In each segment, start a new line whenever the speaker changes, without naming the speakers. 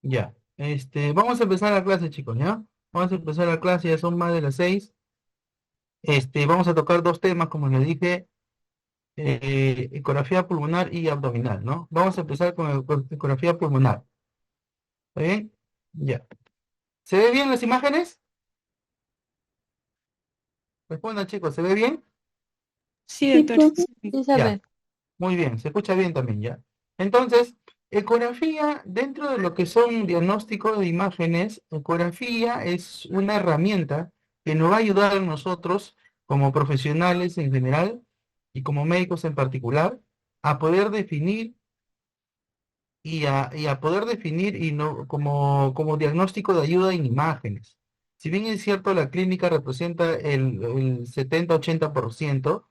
Ya. Vamos a empezar la clase, chicos, ¿ya? Vamos a empezar la clase, ya son más de las 6. Vamos a tocar dos temas, como les dije, ecografía pulmonar y abdominal, ¿no? Vamos a empezar con ecografía pulmonar. ¿Está bien? Ya. ¿Se ve bien las imágenes? Respondan, chicos, ¿se ve bien?
Sí,
Sí,
doctor.
profe, sí se
Ya.
ve.
Muy bien, se escucha bien también, ¿ya? Entonces, ecografía, dentro de lo que son diagnósticos de imágenes, ecografía es una herramienta que nos va a ayudar a nosotros, como profesionales en general y como médicos en particular, a poder definir y a poder definir y no, como diagnóstico de ayuda en imágenes. Si bien es cierto, la clínica representa el 70-80%,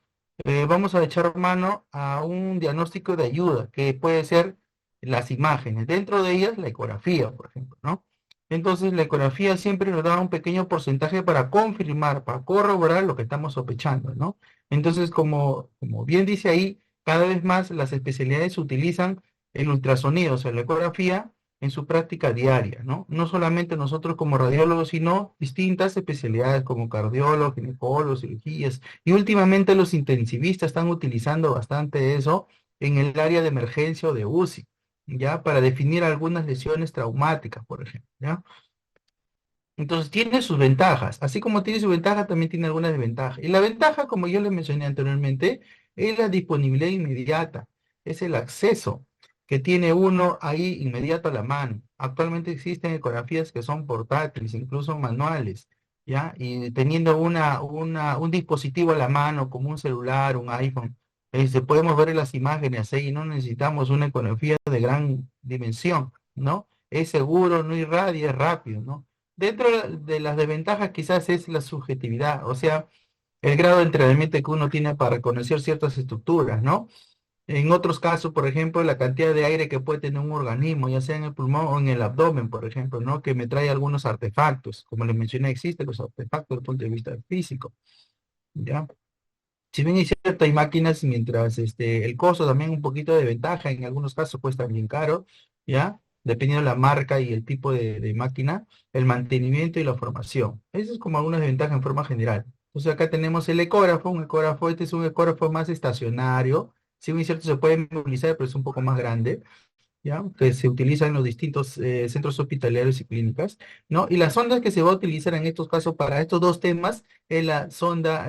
vamos a echar mano a un diagnóstico de ayuda, que puede ser las imágenes, dentro de ellas la ecografía, por ejemplo, ¿no? Entonces, la ecografía siempre nos da un pequeño porcentaje para confirmar, para corroborar lo que estamos sospechando, ¿no? Entonces, como bien dice ahí, cada vez más las especialidades utilizan el ultrasonido, o sea, la ecografía en su práctica diaria, ¿no? No solamente nosotros como radiólogos, sino distintas especialidades como cardiólogos, ginecólogos, cirugías. Y últimamente los intensivistas están utilizando bastante eso en el área de emergencia o de UCI, ¿ya? Para definir algunas lesiones traumáticas, por ejemplo, ¿ya? Entonces tiene sus ventajas, así como tiene su ventaja, también tiene algunas desventajas. Y la ventaja, como yo les mencioné anteriormente, es la disponibilidad inmediata, es el acceso que tiene uno ahí inmediato a la mano. Actualmente existen ecografías que son portátiles, incluso manuales, ¿ya? Y teniendo un dispositivo a la mano, como un celular, un iPhone, podemos ver las imágenes ahí y no necesitamos una ecografía de gran dimensión, ¿no? Es seguro, no irradia, es rápido, ¿no? Dentro de las desventajas quizás es la subjetividad, o sea, el grado de entrenamiento que uno tiene para reconocer ciertas estructuras, ¿no? En otros casos, por ejemplo, la cantidad de aire que puede tener un organismo, ya sea en el pulmón o en el abdomen, por ejemplo, ¿no? Que me trae algunos artefactos. Como les mencioné, existen los artefactos desde el punto de vista físico, ¿ya? Si bien es cierto, hay máquinas, mientras el costo también un poquito de ventaja, en algunos casos cuesta bien caro, ¿ya? Dependiendo de la marca y el tipo de máquina, el mantenimiento y la formación. Eso es como algunas ventajas en forma general. Entonces acá tenemos el ecógrafo, un ecógrafo, este es un ecógrafo más estacionario, si bien es cierto se puede movilizar, pero es un poco más grande, ¿ya? Que se utiliza en los distintos centros hospitalarios y clínicas, ¿no? Y la sonda que se va a utilizar en estos casos para estos dos temas es la sonda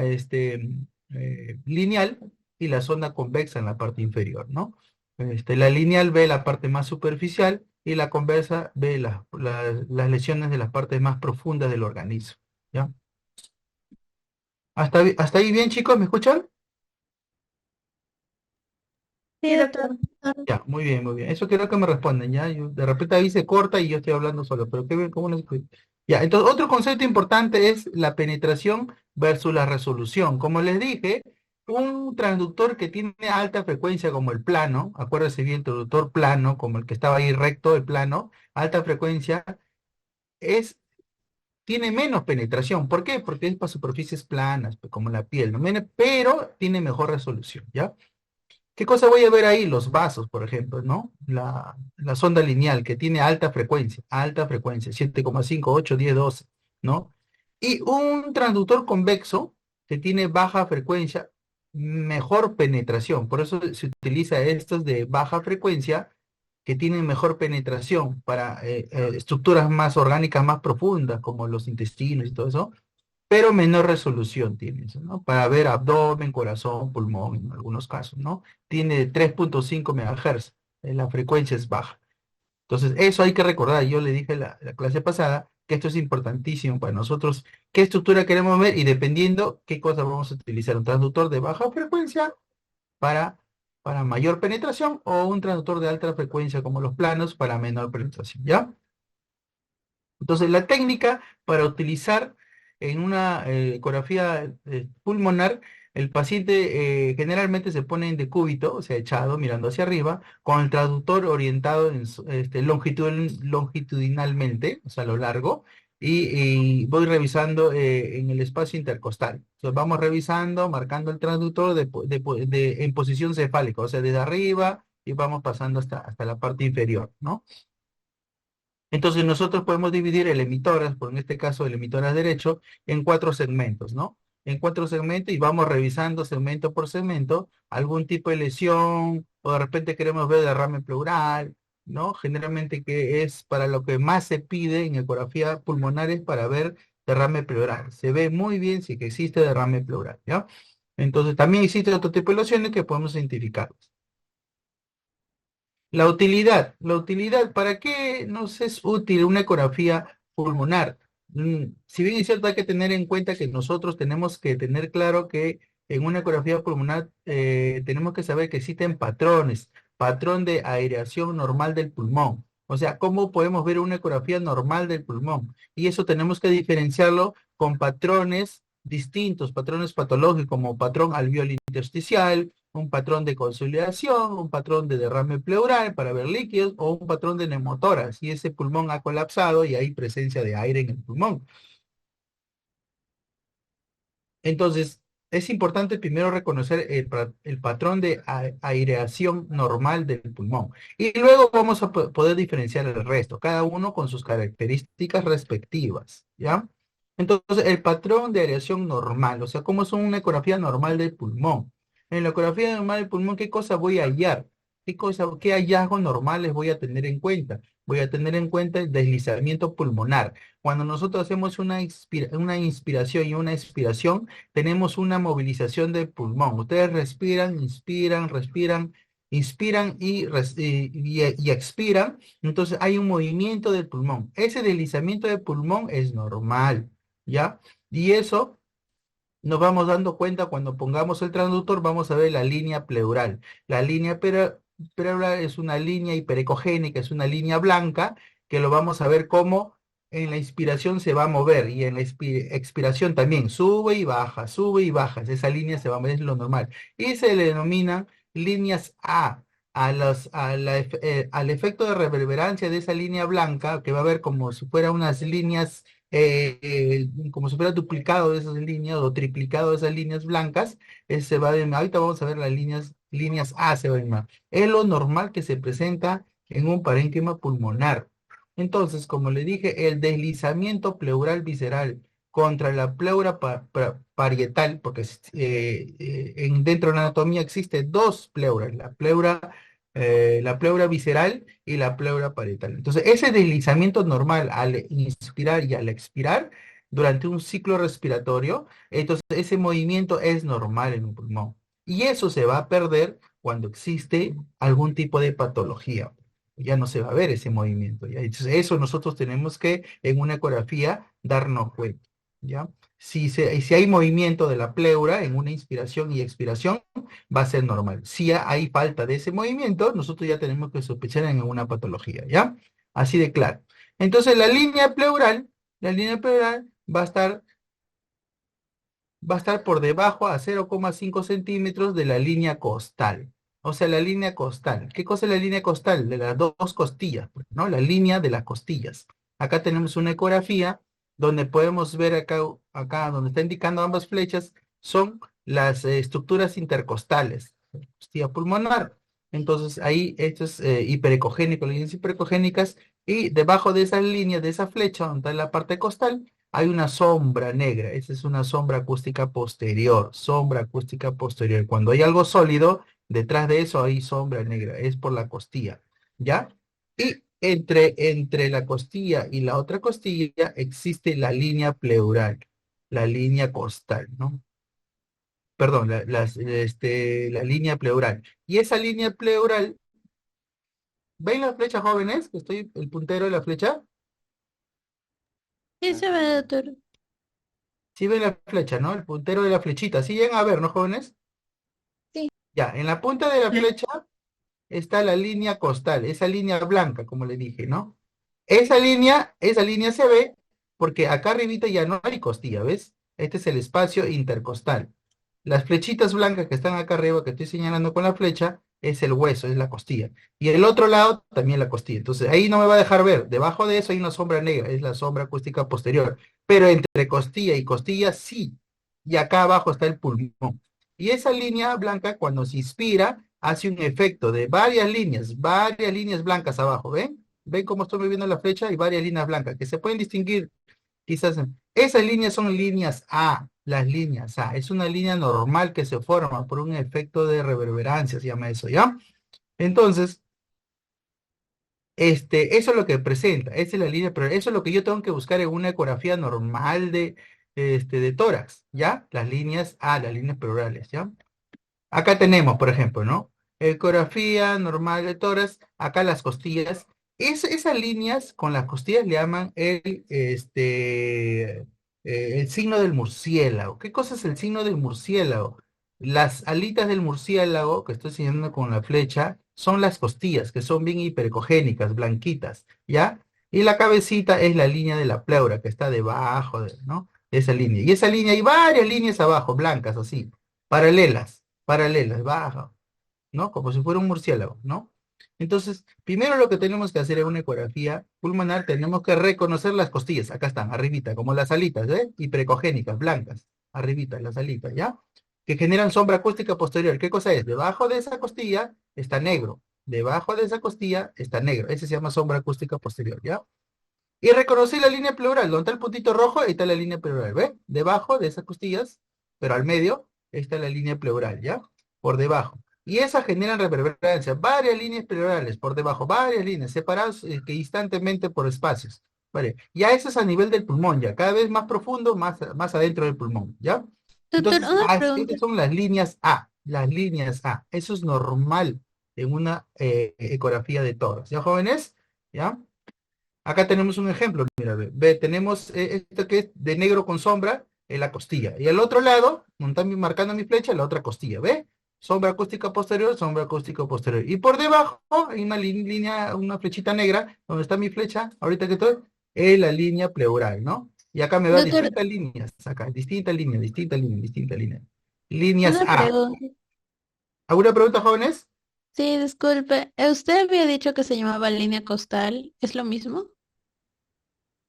lineal y la sonda convexa en la parte inferior, ¿no? La lineal ve la parte más superficial y la convexa ve las lesiones de las partes más profundas del organismo, ¿ya? ¿Hasta ahí bien, chicos? ¿Me escuchan?
Sí,
Sí,
doctor.
doctor.
Ya, muy bien, muy bien. Eso quiero que me respondan, ¿ya? De repente ahí se corta y yo estoy hablando solo, pero qué bien, ¿cómo no se escucha? Ya, entonces otro concepto importante es la penetración versus la resolución. Como les dije, un transductor que tiene alta frecuencia como el plano, acuérdense bien, transductor plano, como el que estaba ahí recto, el plano, alta frecuencia, es, tiene menos penetración. ¿Por qué? Porque es para superficies planas, pues, como la piel, ¿no? Pero tiene mejor resolución, ¿ya? ¿Qué cosa voy a ver ahí? Los vasos, por ejemplo, ¿no? La sonda lineal que tiene alta frecuencia, 7,5, 8, 10, 12, ¿no? Y un transductor convexo que tiene baja frecuencia, mejor penetración. Por eso se utiliza estos de baja frecuencia que tienen mejor penetración para estructuras más orgánicas más profundas, como los intestinos y todo eso, pero menor resolución tiene eso, ¿no? Para ver abdomen, corazón, pulmón, en algunos casos, ¿no? Tiene 3,5 MHz, la frecuencia es baja. Entonces, eso hay que recordar. Yo le dije la clase pasada que esto es importantísimo para nosotros, qué estructura queremos ver y dependiendo qué cosa vamos a utilizar, un transductor de baja frecuencia para, para mayor penetración o un transductor de alta frecuencia como los planos para menor penetración, ¿ya? Entonces, la técnica para utilizar en una ecografía pulmonar, el paciente generalmente se pone en decúbito, o sea, echado, mirando hacia arriba, con el traductor orientado longitudinalmente, o sea, a lo largo, y voy revisando en el espacio intercostal. Entonces, vamos revisando, marcando el traductor en posición cefálica, o sea, desde arriba y vamos pasando hasta la parte inferior, ¿no? Entonces nosotros podemos dividir el emitoras, por en este caso el emitoras derecho, en cuatro segmentos, ¿no? En cuatro segmentos y vamos revisando segmento por segmento algún tipo de lesión o de repente queremos ver derrame pleural, ¿no? Generalmente que es para lo que más se pide en ecografía pulmonar es para ver derrame pleural. Se ve muy bien si que existe derrame pleural, ¿ya? Entonces también existe otro tipo de lesiones que podemos identificar. La utilidad, ¿para qué nos es útil una ecografía pulmonar? Si bien es cierto, hay que tener en cuenta que nosotros tenemos que tener claro que en una ecografía pulmonar tenemos que saber que existen patrones, patrón de aireación normal del pulmón. O sea, ¿cómo podemos ver una ecografía normal del pulmón? Y eso tenemos que diferenciarlo con patrones distintos, patrones patológicos como patrón alveolo intersticial, un patrón de consolidación, un patrón de derrame pleural para ver líquidos o un patrón de neumotórax si ese pulmón ha colapsado y hay presencia de aire en el pulmón. Entonces, es importante primero reconocer el patrón de aireación normal del pulmón y luego vamos a poder diferenciar el resto, cada uno con sus características respectivas, ¿ya? Entonces, el patrón de aireación normal, o sea, ¿cómo es una ecografía normal del pulmón? En la ecografía normal del pulmón, ¿qué cosa voy a hallar? ¿Qué hallazgos normales voy a tener en cuenta? Voy a tener en cuenta el deslizamiento pulmonar. Cuando nosotros hacemos una inspiración y una expiración, tenemos una movilización del pulmón. Ustedes respiran, inspiran, respiran, inspiran y expiran. Entonces hay un movimiento del pulmón. Ese deslizamiento del pulmón es normal, ¿ya? Y eso nos vamos dando cuenta cuando pongamos el transductor, vamos a ver la línea pleural. La línea pleural es una línea hiperecogénica, es una línea blanca que lo vamos a ver cómo en la inspiración se va a mover y en la expiración también sube y baja. Esa línea se va a mover, es lo normal. Y se le denominan líneas A. Al efecto de reverberancia de esa línea blanca, que va a ver como si fuera unas líneas como si fuera duplicado de esas líneas o triplicado de esas líneas blancas, se va a ver, ahorita vamos a ver las líneas A, se va a ver más. Es lo normal que se presenta en un parénquima pulmonar. Entonces, como le dije, el deslizamiento pleural visceral contra la pleura parietal, porque dentro de la anatomía existe dos pleuras, la pleura visceral y la pleura parietal. Entonces, ese deslizamiento normal al inspirar y al expirar durante un ciclo respiratorio, entonces ese movimiento es normal en un pulmón. Y eso se va a perder cuando existe algún tipo de patología. Ya no se va a ver ese movimiento, ¿ya? Entonces, eso nosotros tenemos que en una ecografía darnos cuenta, ¿ya? Si hay movimiento de la pleura en una inspiración y expiración, va a ser normal. Si hay falta de ese movimiento, nosotros ya tenemos que sospechar en una patología, ¿ya? Así de claro. Entonces, la línea pleural va a estar por debajo a 0,5 centímetros de la línea costal. O sea, la línea costal. ¿Qué cosa es la línea costal? De las dos costillas, pues, ¿no? La línea de las costillas. Acá tenemos una ecografía donde podemos ver acá donde está indicando ambas flechas, son las estructuras intercostales, costilla pulmonar. Entonces ahí esto es hiperecogénico, las líneas hiperecogénicas, y debajo de esas líneas, de esa flecha donde está la parte costal, hay una sombra negra. Esa es una sombra acústica posterior, sombra acústica posterior. Cuando hay algo sólido, detrás de eso hay sombra negra, es por la costilla, ¿ya? Y entre la costilla y la otra costilla existe la línea pleural, la línea costal, ¿no? Perdón, la línea pleural. Y esa línea pleural, ¿ven la flecha, jóvenes? Que estoy el puntero de la flecha.
Sí, se ve, doctor.
Sí ven la flecha, ¿no? El puntero de la flechita. ¿Sí llegan a ver, no, jóvenes?
Sí.
Ya, en la punta de la flecha está la línea costal, esa línea blanca, como le dije, ¿no? Esa línea se ve porque acá arribita ya no hay costilla, ¿ves? Este es el espacio intercostal. Las flechitas blancas que están acá arriba, que estoy señalando con la flecha, es el hueso, es la costilla. Y el otro lado también la costilla. Entonces ahí no me va a dejar ver. Debajo de eso hay una sombra negra, es la sombra acústica posterior. Pero entre costilla y costilla sí. Y acá abajo está el pulmón. Y esa línea blanca, cuando se inspira, hace un efecto de varias líneas blancas abajo, ¿ven? ven cómo estoy moviendo la flecha, hay varias líneas blancas que se pueden distinguir quizás. Esas líneas son líneas A, las líneas A. Es una línea normal que se forma por un efecto de reverberancia, se llama eso, ¿ya? Entonces, eso es lo que presenta, esa es la línea, pero eso es lo que yo tengo que buscar en una ecografía normal de tórax, ¿ya? Las líneas A, las líneas pleurales, ¿ya? Acá tenemos, por ejemplo, ¿no? Ecografía normal de tórax, acá las costillas. Esas líneas con las costillas le llaman el signo del murciélago. ¿Qué cosa es el signo del murciélago? Las alitas del murciélago, que estoy señalando con la flecha, son las costillas, que son bien hiperecogénicas, blanquitas, ¿ya? Y la cabecita es la línea de la pleura, que está debajo ¿no? De esa línea. Y esa línea, hay varias líneas abajo, blancas, así, paralelas, baja, ¿no? Como si fuera un murciélago, ¿no? Entonces, primero lo que tenemos que hacer en una ecografía pulmonar, tenemos que reconocer las costillas, acá están, arribita, como las alitas, ¿eh? Hiperecogénicas, blancas, arribita, las alitas, ¿ya? Que generan sombra acústica posterior. ¿Qué cosa es? Debajo de esa costilla está negro, debajo de esa costilla está negro, ese se llama sombra acústica posterior, ¿ya? Y reconocí la línea pleural, donde está el puntito rojo, ahí está la línea pleural, ¿ve? Debajo de esas costillas, pero al medio, está la línea pleural, ¿ya? Por debajo. Y esas generan reverberancia, varias líneas pleurales por debajo, varias líneas, separadas que instantemente por espacios, ¿vale? Ya eso es a nivel del pulmón, ya, cada vez más profundo, más adentro del pulmón, ¿ya?
Doctor,
Entonces,
una pregunta.
esas son las líneas A, eso es normal en una ecografía de tórax, ¿ya, jóvenes? ¿Ya? Acá tenemos un ejemplo, mira, ve, tenemos esto que es de negro con sombra en la costilla. Y al otro lado, donde está marcando mi flecha, la otra costilla, ¿ve? Sombra acústica posterior. Y por debajo hay una línea, una flechita negra, donde está mi flecha, ahorita que estoy, es la línea pleural, ¿no? Y acá me da
Doctor,
distintas líneas, acá, distintas líneas, distintas líneas, distintas líneas. Líneas
una
A.
pregunta.
¿Alguna pregunta, jóvenes?
Sí, disculpe. ¿Usted había dicho que se llamaba línea costal? ¿Es lo mismo?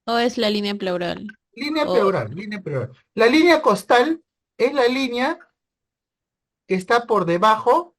¿O es la línea pleural?
Línea
O,
pleural, línea pleural. La línea costal es la línea que está por debajo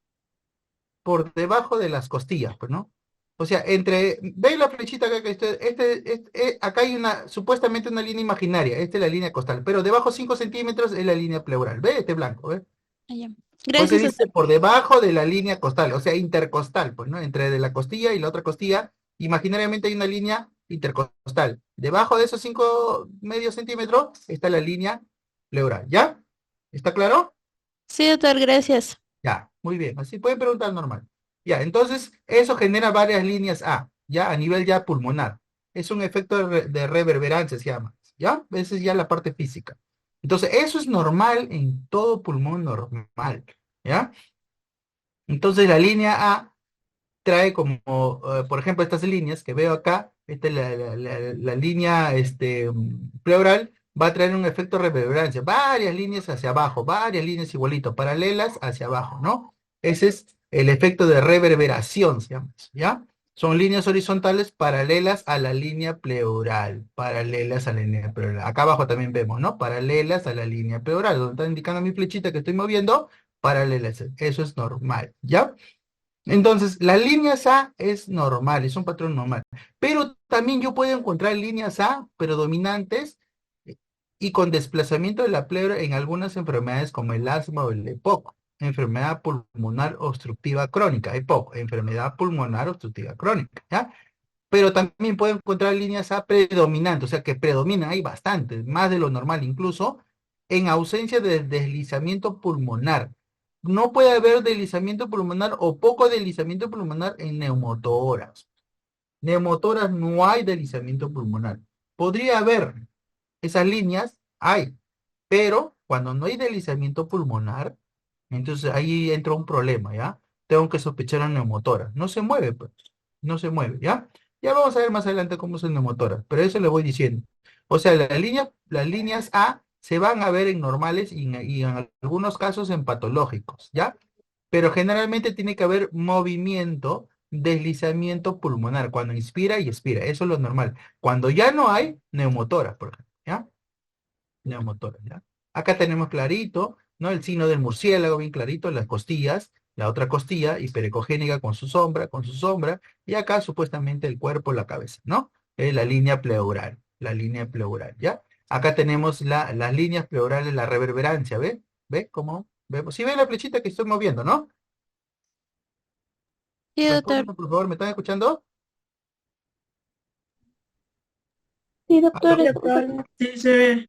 de las costillas, pues, ¿no? O sea, ve la flechita acá que acá hay supuestamente una línea imaginaria, esta es la línea costal, pero debajo 5 centímetros es la línea pleural, ¿ve? Este blanco, ¿ve?
allá.
Pues se
Gracias,
dice
doctor.
por debajo de la línea costal, o sea, intercostal, pues, ¿no? Entre de la costilla y la otra costilla, imaginariamente hay una línea intercostal. Debajo de esos 5 medio centímetros está la línea pleural, ¿ya? ¿Está claro?
Sí, doctor, gracias.
Ya, muy bien, así pueden preguntar normal. Ya, entonces eso genera varias líneas A, ya a nivel ya pulmonar. Es un efecto de reverberancia, se llama, ¿ya? Esa es ya la parte física. Entonces, eso es normal en todo pulmón normal, ¿ya? Entonces, la línea A trae como, por ejemplo, estas líneas que veo acá, esta es la línea pleural, va a traer un efecto de reverberancia, varias líneas hacia abajo, varias líneas igualitos, paralelas hacia abajo, ¿no? Ese es el efecto de reverberación, se llama eso, ¿ya? Son líneas horizontales paralelas a la línea pleural, paralelas a la línea pleural. Acá abajo también vemos, ¿no? Paralelas a la línea pleural, donde está indicando mi flechita que estoy moviendo, paralelas, eso es normal, ¿ya? Entonces, las líneas A es normal, es un patrón normal. Pero también yo puedo encontrar líneas A predominantes eh, y con desplazamiento de la pleura en algunas enfermedades como el asma o el EPOC, enfermedad pulmonar obstructiva crónica, EPOC, enfermedad pulmonar obstructiva crónica, ¿ya? Pero también puedo encontrar líneas A predominantes, o sea que predominan, hay bastantes, más de lo normal incluso, en ausencia de deslizamiento pulmonar. No puede haber deslizamiento pulmonar o poco deslizamiento pulmonar en neumotoras. Neumotoras no hay deslizamiento pulmonar. Podría haber esas líneas, hay, pero cuando no hay deslizamiento pulmonar, entonces ahí entra un problema, ¿ya? Tengo que sospechar a neumotora. No se mueve, pues. No se mueve, ¿ya? Ya vamos a ver más adelante cómo es el neumotora, pero eso le voy diciendo. O sea, las líneas A se van a ver en normales y en algunos casos en patológicos, ¿ya? Pero generalmente tiene que haber movimiento, deslizamiento pulmonar, cuando inspira y expira. Eso es lo normal. Cuando ya no hay, neumotora, por ejemplo, ¿ya? Neumotora, ¿ya? Acá tenemos clarito, ¿no? El signo del murciélago, bien clarito, las costillas. la otra costilla hiperecogénica con su sombra, y acá supuestamente el cuerpo, la cabeza, ¿no? Es la línea pleural, ¿ya? Acá tenemos las líneas pleurales, la reverberancia, ¿ve? ¿Ve cómo? ¿Ve? Si ven la flechita que estoy moviendo, ¿no?
Sí, doctor.
Respóndanme, por favor, ¿me están escuchando?
Sí,
¿Aló?
doctor.
Sí, doctor, sí se ve.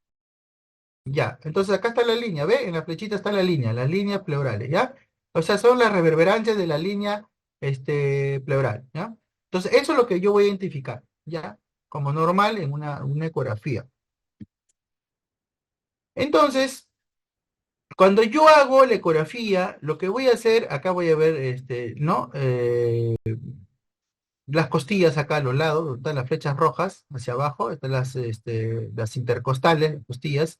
Ya, entonces acá está la línea, ¿ve? En la flechita está la línea, las líneas pleurales, ¿ya? O sea, son las reverberancias de la línea pleural, ¿ya? Entonces, eso es lo que yo voy a identificar, ¿ya? Como normal en una ecografía. Entonces, cuando yo hago la ecografía, lo que voy a hacer, acá voy a ver, ¿no? Las costillas acá a los lados, donde están las flechas rojas, hacia abajo, están las intercostales, las costillas,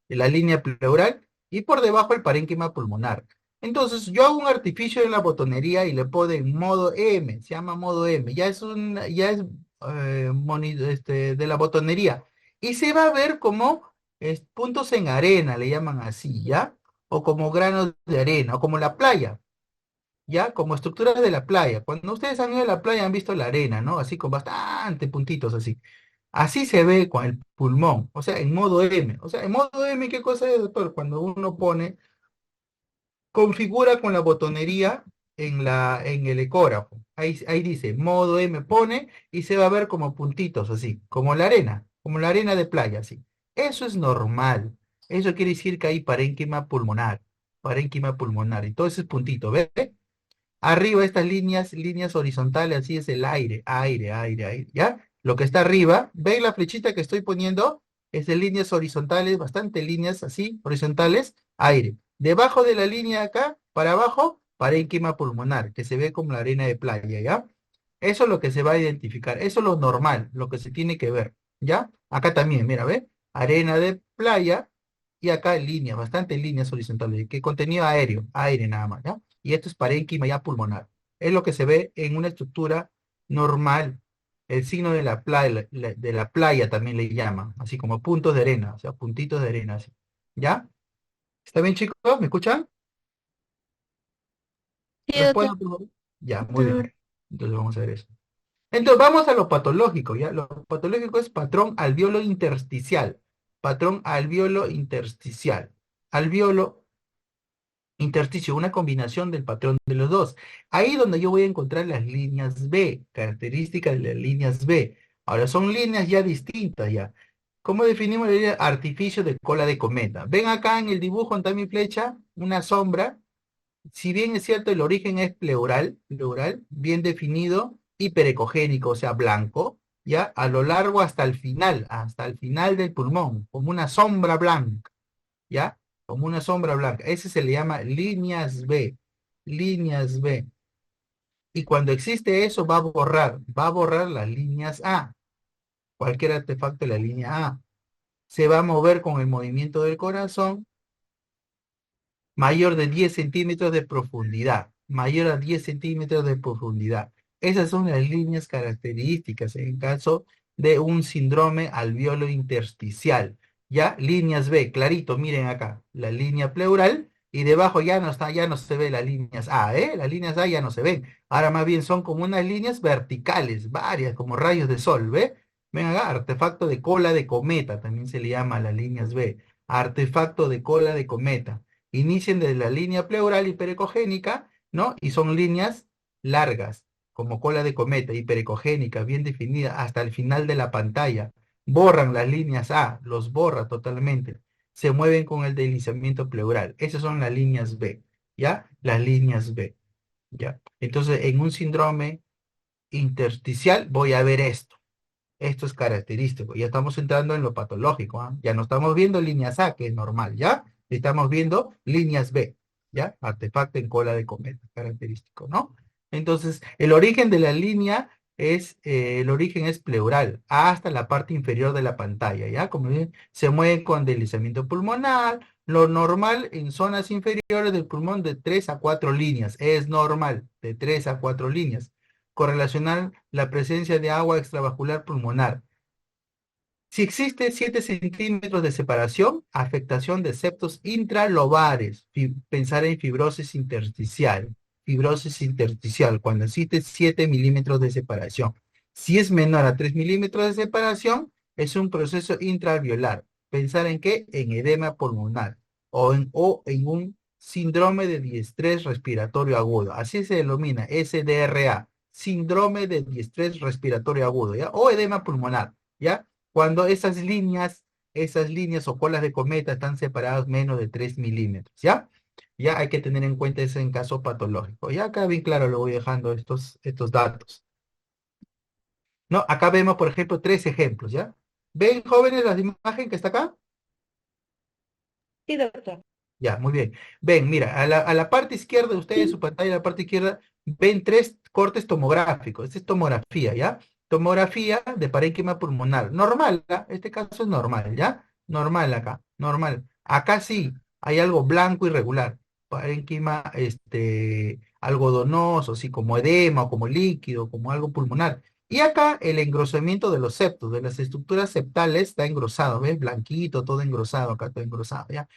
la línea pleural, y por debajo el parénquima pulmonar. Entonces, yo hago un artificio de la botonería y le pongo en modo M, se llama modo M, de la botonería, y se va a ver como puntos en arena, le llaman así, ¿ya? O como granos de arena, o como la playa. ¿Ya? Como estructuras de la playa. Cuando ustedes han ido a la playa han visto la arena, ¿no? Así con bastante puntitos así. Así se ve con el pulmón, o sea, en modo M. O sea, en modo M, ¿qué cosa es, doctor? Cuando uno configura con la botonería en el ecógrafo. Ahí dice, modo M pone y se va a ver como puntitos así, como la arena de playa, así. Eso es normal. Eso quiere decir que hay parénquima pulmonar, y todo ese puntito, ¿ves? Arriba estas líneas horizontales, así es el aire, ¿ya? Lo que está arriba, ¿ven la flechita que estoy poniendo? Es de líneas horizontales, bastante líneas así, horizontales, aire. Debajo de la línea acá, para abajo, parénquima pulmonar, que se ve como la arena de playa, ¿ya? Eso es lo que se va a identificar, eso es lo normal, lo que se tiene que ver, ¿ya? Acá también, mira, ¿ve? Arena de playa, y acá líneas, bastante líneas horizontales, que contenido aéreo, aire nada más, ¿ya? Y esto es parénquima ya pulmonar. Es lo que se ve en una estructura normal. El signo de de la playa también le llaman, así como puntos de arena, o sea, puntitos de arena, así. ¿Ya? ¿Está bien, chicos? ¿Me escuchan?
Sí, doctor.
Respondan, por favor. Ya, muy
Doctor,
bien. Entonces vamos a ver eso. Entonces vamos a lo patológico, ¿ya? Lo patológico es patrón alveolo intersticial. Patrón alveolo intersticial. Alveolo intersticio, una combinación del patrón de los dos. Ahí donde yo voy a encontrar las líneas B, características de las líneas B. Ahora son líneas ya distintas ya. ¿Cómo definimos la línea? Artificio de cola de cometa. Ven acá en el dibujo, está mi flecha, una sombra. Si bien es cierto, el origen es pleural, bien definido, hiperecogénico, o sea, blanco, ya a lo largo hasta el final del pulmón, como una sombra blanca. ¿Ya? Como una sombra blanca. Ese se le llama líneas B. Y cuando existe eso, va a borrar las líneas A, cualquier artefacto de la línea A. Se va a mover con el movimiento del corazón mayor de 10 centímetros de profundidad, mayor a 10 centímetros de profundidad. Esas son las líneas características en caso de un síndrome alveolo intersticial. Ya, líneas B, clarito, miren acá, la línea pleural y debajo ya no está, ya no se ve las líneas A, ¿eh? Las líneas A ya no se ven. Ahora más bien son como unas líneas verticales, varias, como rayos de sol, ¿ve? Ven acá, artefacto de cola de cometa, también se le llama a las líneas B. Artefacto de cola de cometa inician desde la línea pleural hiperecogénica, ¿no? Y son líneas largas, como cola de cometa, hiperecogénica, bien definida, hasta el final de la pantalla. Borran las líneas A, los borra totalmente. Se mueven con el deslizamiento pleural. Esas son las líneas B, ¿ya? Las líneas B, ¿ya? Entonces, en un síndrome intersticial voy a ver esto. Esto es característico. Ya estamos entrando en lo patológico, ¿ah? Ya no estamos viendo líneas A, que es normal, ¿ya? Estamos viendo líneas B, ¿ya? Artefacto en cola de cometa, característico, ¿no? Entonces, el origen de la línea el origen es pleural, hasta la parte inferior de la pantalla, ¿ya? Como ven, se mueve con deslizamiento pulmonar, lo normal en zonas inferiores del pulmón de 3 a 4 líneas, es normal, de 3 a 4 líneas correlacionar la presencia de agua extravascular pulmonar. Si existe 7 centímetros de separación, afectación de septos intralobares, pensar en fibrosis intersticial. fibrosis intersticial, cuando existe 7 milímetros de separación. Si es menor a 3 milímetros de separación, es un proceso intraalveolar. ¿Pensar en qué? En edema pulmonar o en un síndrome de diestrés respiratorio agudo. Así se denomina, SDRA, síndrome de diestrés respiratorio agudo, ¿ya? O edema pulmonar, ¿ya? Cuando esas líneas o colas de cometa están separadas menos de 3 milímetros, ¿ya? Ya hay que tener en cuenta eso en caso patológico. Ya acá bien claro lo voy dejando estos datos. No, acá vemos, por ejemplo, tres ejemplos, ¿ya? ¿Ven, jóvenes, la imagen que está acá?
Sí, doctor.
Ya, muy bien. Ven, mira, a la parte izquierda de ustedes,
Sí.
su pantalla, a la parte izquierda, ven tres cortes tomográficos. Esta es tomografía, ¿ya? Tomografía de parénquima pulmonar. Normal, ¿ya? Este caso es normal, ¿ya? Normal acá, normal. Acá sí, hay algo blanco irregular. Parénquima, algodonoso, así como edema, o como líquido, como algo pulmonar. Y acá el engrosamiento de los septos, de las estructuras septales, está engrosado, ¿ves? Blanquito, todo engrosado, acá todo engrosado, ¿ya?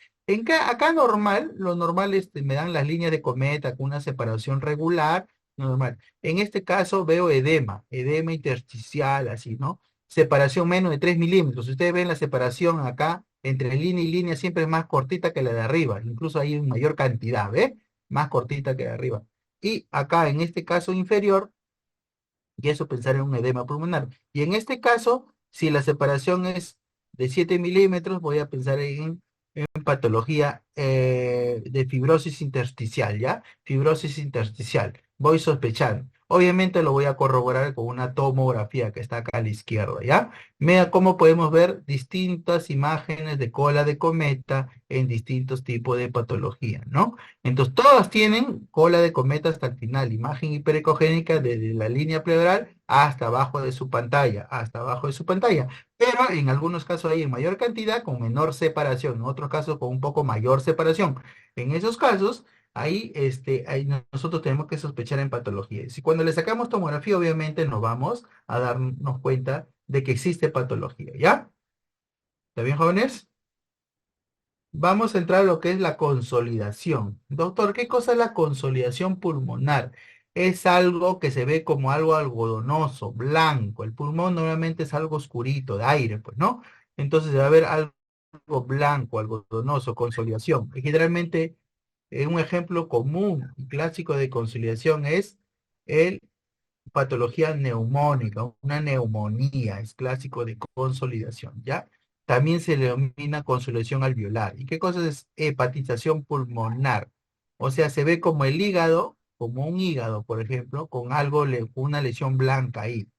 Acá normal, lo normal me dan las líneas de cometa con una separación regular, normal. En este caso veo edema intersticial, así, ¿no? Separación menos de 3 milímetros. Ustedes ven la separación acá entre línea y línea siempre es más cortita que la de arriba, incluso hay una mayor cantidad, ¿ves? Más cortita que la de arriba. Y acá en este caso inferior, y eso pensar en un edema pulmonar. Y en este caso, si la separación es de 7 milímetros, voy a pensar en patología de fibrosis intersticial, ¿ya? Fibrosis intersticial. Voy sospechando. Obviamente lo voy a corroborar con una tomografía que está acá a la izquierda, ¿ya? Mira cómo podemos ver distintas imágenes de cola de cometa en distintos tipos de patología, ¿no? Entonces, todas tienen cola de cometa hasta el final, imagen hiperecogénica desde la línea pleural hasta abajo de su pantalla, hasta abajo de su pantalla. Pero en algunos casos hay en mayor cantidad con menor separación, en otros casos con un poco mayor separación. En esos casos, ahí nosotros tenemos que sospechar en patología. Si cuando le sacamos tomografía, obviamente nos vamos a darnos cuenta de que existe patología, ¿ya? ¿Está bien, jóvenes? Vamos a entrar a lo que es la consolidación. Doctor, ¿qué cosa es la consolidación pulmonar? Es algo que se ve como algo algodonoso, blanco. El pulmón normalmente es algo oscurito, de aire, pues, ¿no? Entonces debe haber algo blanco, algodonoso, consolidación. Y generalmente, un ejemplo común y clásico de consolidación es el patología neumónica, una neumonía, es clásico de consolidación, ¿ya? También se le denomina consolidación alveolar. ¿Y qué cosa es hepatización pulmonar? O sea, se ve como el hígado, como un hígado, por ejemplo, con algo, una lesión blanca ahí.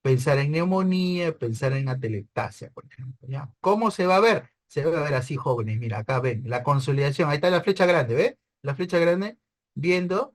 Pensar en neumonía, pensar en atelectasia, por ejemplo, ¿ya? ¿Cómo se va a ver? Se va a ver así, jóvenes. Mira, acá ven, la consolidación. Ahí está la flecha grande, ¿ves? La flecha grande, viendo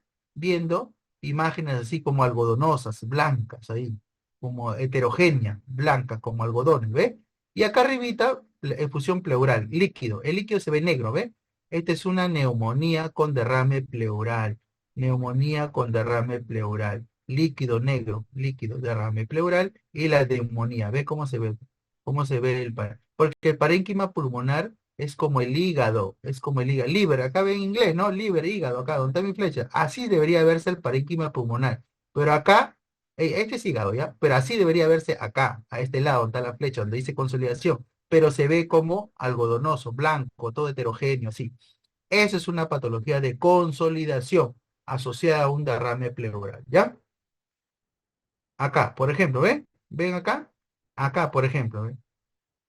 imágenes así como algodonosas, blancas ahí, como heterogéneas, blancas como algodones, ¿ves? Y acá arribita, la efusión pleural, líquido. El líquido se ve negro, ¿ves? Esta es una neumonía con derrame pleural. Neumonía con derrame pleural líquido negro, líquido, derrame pleural y la neumonía. ¿Ve cómo se ve? ¿Cómo se ve Porque el parénquima pulmonar es como el hígado, es como el hígado. Liver, acá ve en inglés, ¿no? Liver, hígado, acá, donde está mi flecha. Así debería verse el parénquima pulmonar. Pero acá, este es hígado, ¿ya? Pero así debería verse acá, a este lado, donde está la flecha, donde dice consolidación. Pero se ve como algodonoso, blanco, todo heterogéneo, así. Eso es una patología de consolidación asociada a un derrame pleural, ¿ya? Acá, por ejemplo, ¿ven? ¿Ven acá? Acá, por ejemplo, ¿ven?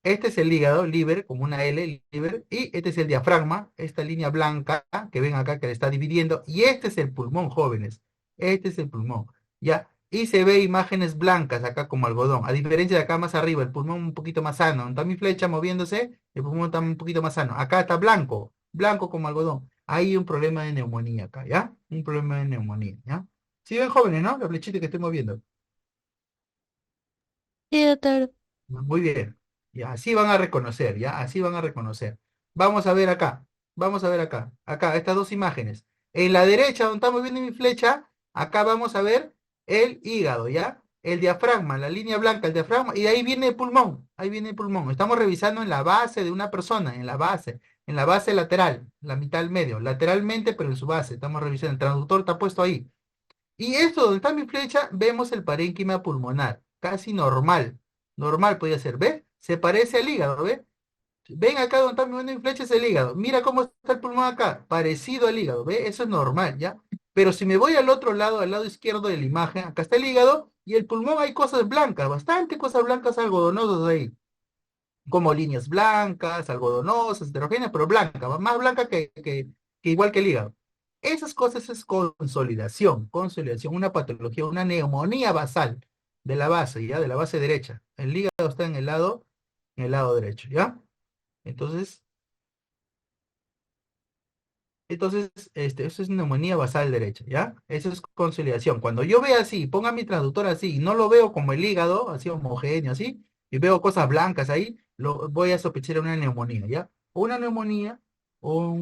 Este es el hígado, liver, como una L, liver, y este es el diafragma, esta línea blanca que ven acá que le está dividiendo, y este es el pulmón, jóvenes. Este es el pulmón, ¿ya? Y se ve imágenes blancas acá como algodón, a diferencia de acá más arriba, el pulmón un poquito más sano. Donde está mi flecha moviéndose, el pulmón está un poquito más sano. Acá está blanco, blanco como algodón. Hay un problema de neumonía acá, ¿ya? Un problema de neumonía, ¿ya? ¿Sí ven, jóvenes, no? La flechita que estoy moviendo.
Sí, doctor.
Muy bien. Ya, así van a reconocer, ya, así van a reconocer. Vamos a ver acá, vamos a ver acá, acá, estas dos imágenes. En la derecha, donde estamos viendo mi flecha, acá vamos a ver el hígado, ¿ya? El diafragma, la línea blanca, el diafragma, y ahí viene el pulmón, ahí viene el pulmón. Estamos revisando en la base de una persona, en la base. en la base lateral, la mitad del medio, lateralmente, pero en su base, estamos revisando, el transductor está puesto ahí. Y esto, donde está mi flecha, vemos el parénquima pulmonar, casi normal, normal podría ser, ¿ves? Se parece al hígado, ¿ves? Ven acá donde está mi flecha, es el hígado. Mira cómo está el pulmón acá, parecido al hígado, ¿ve? Eso es normal, ¿ya? Pero si me voy al otro lado, al lado izquierdo de la imagen, acá está el hígado y el pulmón hay cosas blancas, bastante cosas blancas algodonosas ahí, como líneas blancas, algodonosas, heterogéneas, pero blancas, más blanca que igual que el hígado. Esas cosas es consolidación, consolidación, una patología, una neumonía basal de la base, ¿ya? De la base derecha. El hígado está en el lado derecho, ¿ya? Entonces, eso es neumonía basal derecha, ¿ya? Eso es consolidación. Cuando yo vea así, ponga mi traductor así, y no lo veo como el hígado, así homogéneo, así, y veo cosas blancas ahí, lo voy a sospechar una neumonía, ¿ya? O una neumonía, o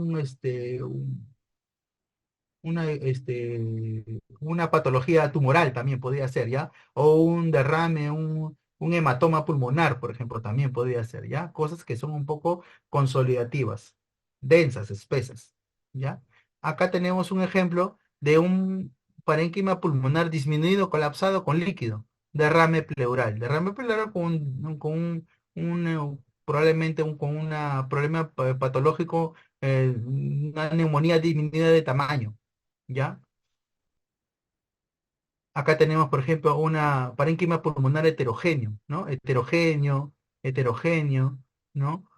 una patología tumoral también podría ser, ¿ya? O un derrame, un hematoma pulmonar, por ejemplo, también podría ser, ¿ya? Cosas que son un poco consolidativas, densas, espesas, ¿ya? Acá tenemos un ejemplo de un parénquima pulmonar disminuido, colapsado con líquido, derrame pleural probablemente con un problema patológico, una neumonía disminuida de tamaño. ¿Ya? Acá tenemos, por ejemplo, una parénquima pulmonar heterogéneo, ¿no? Heterogéneo, ¿no?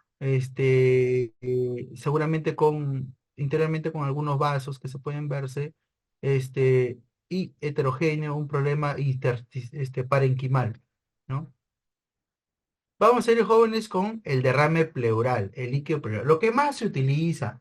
Seguramente interiormente con algunos vasos que se pueden verse, este, y heterogéneo, un problema parenquimal, ¿no? Vamos a ir, jóvenes, con el derrame pleural, el líquido pleural. Lo que más se utiliza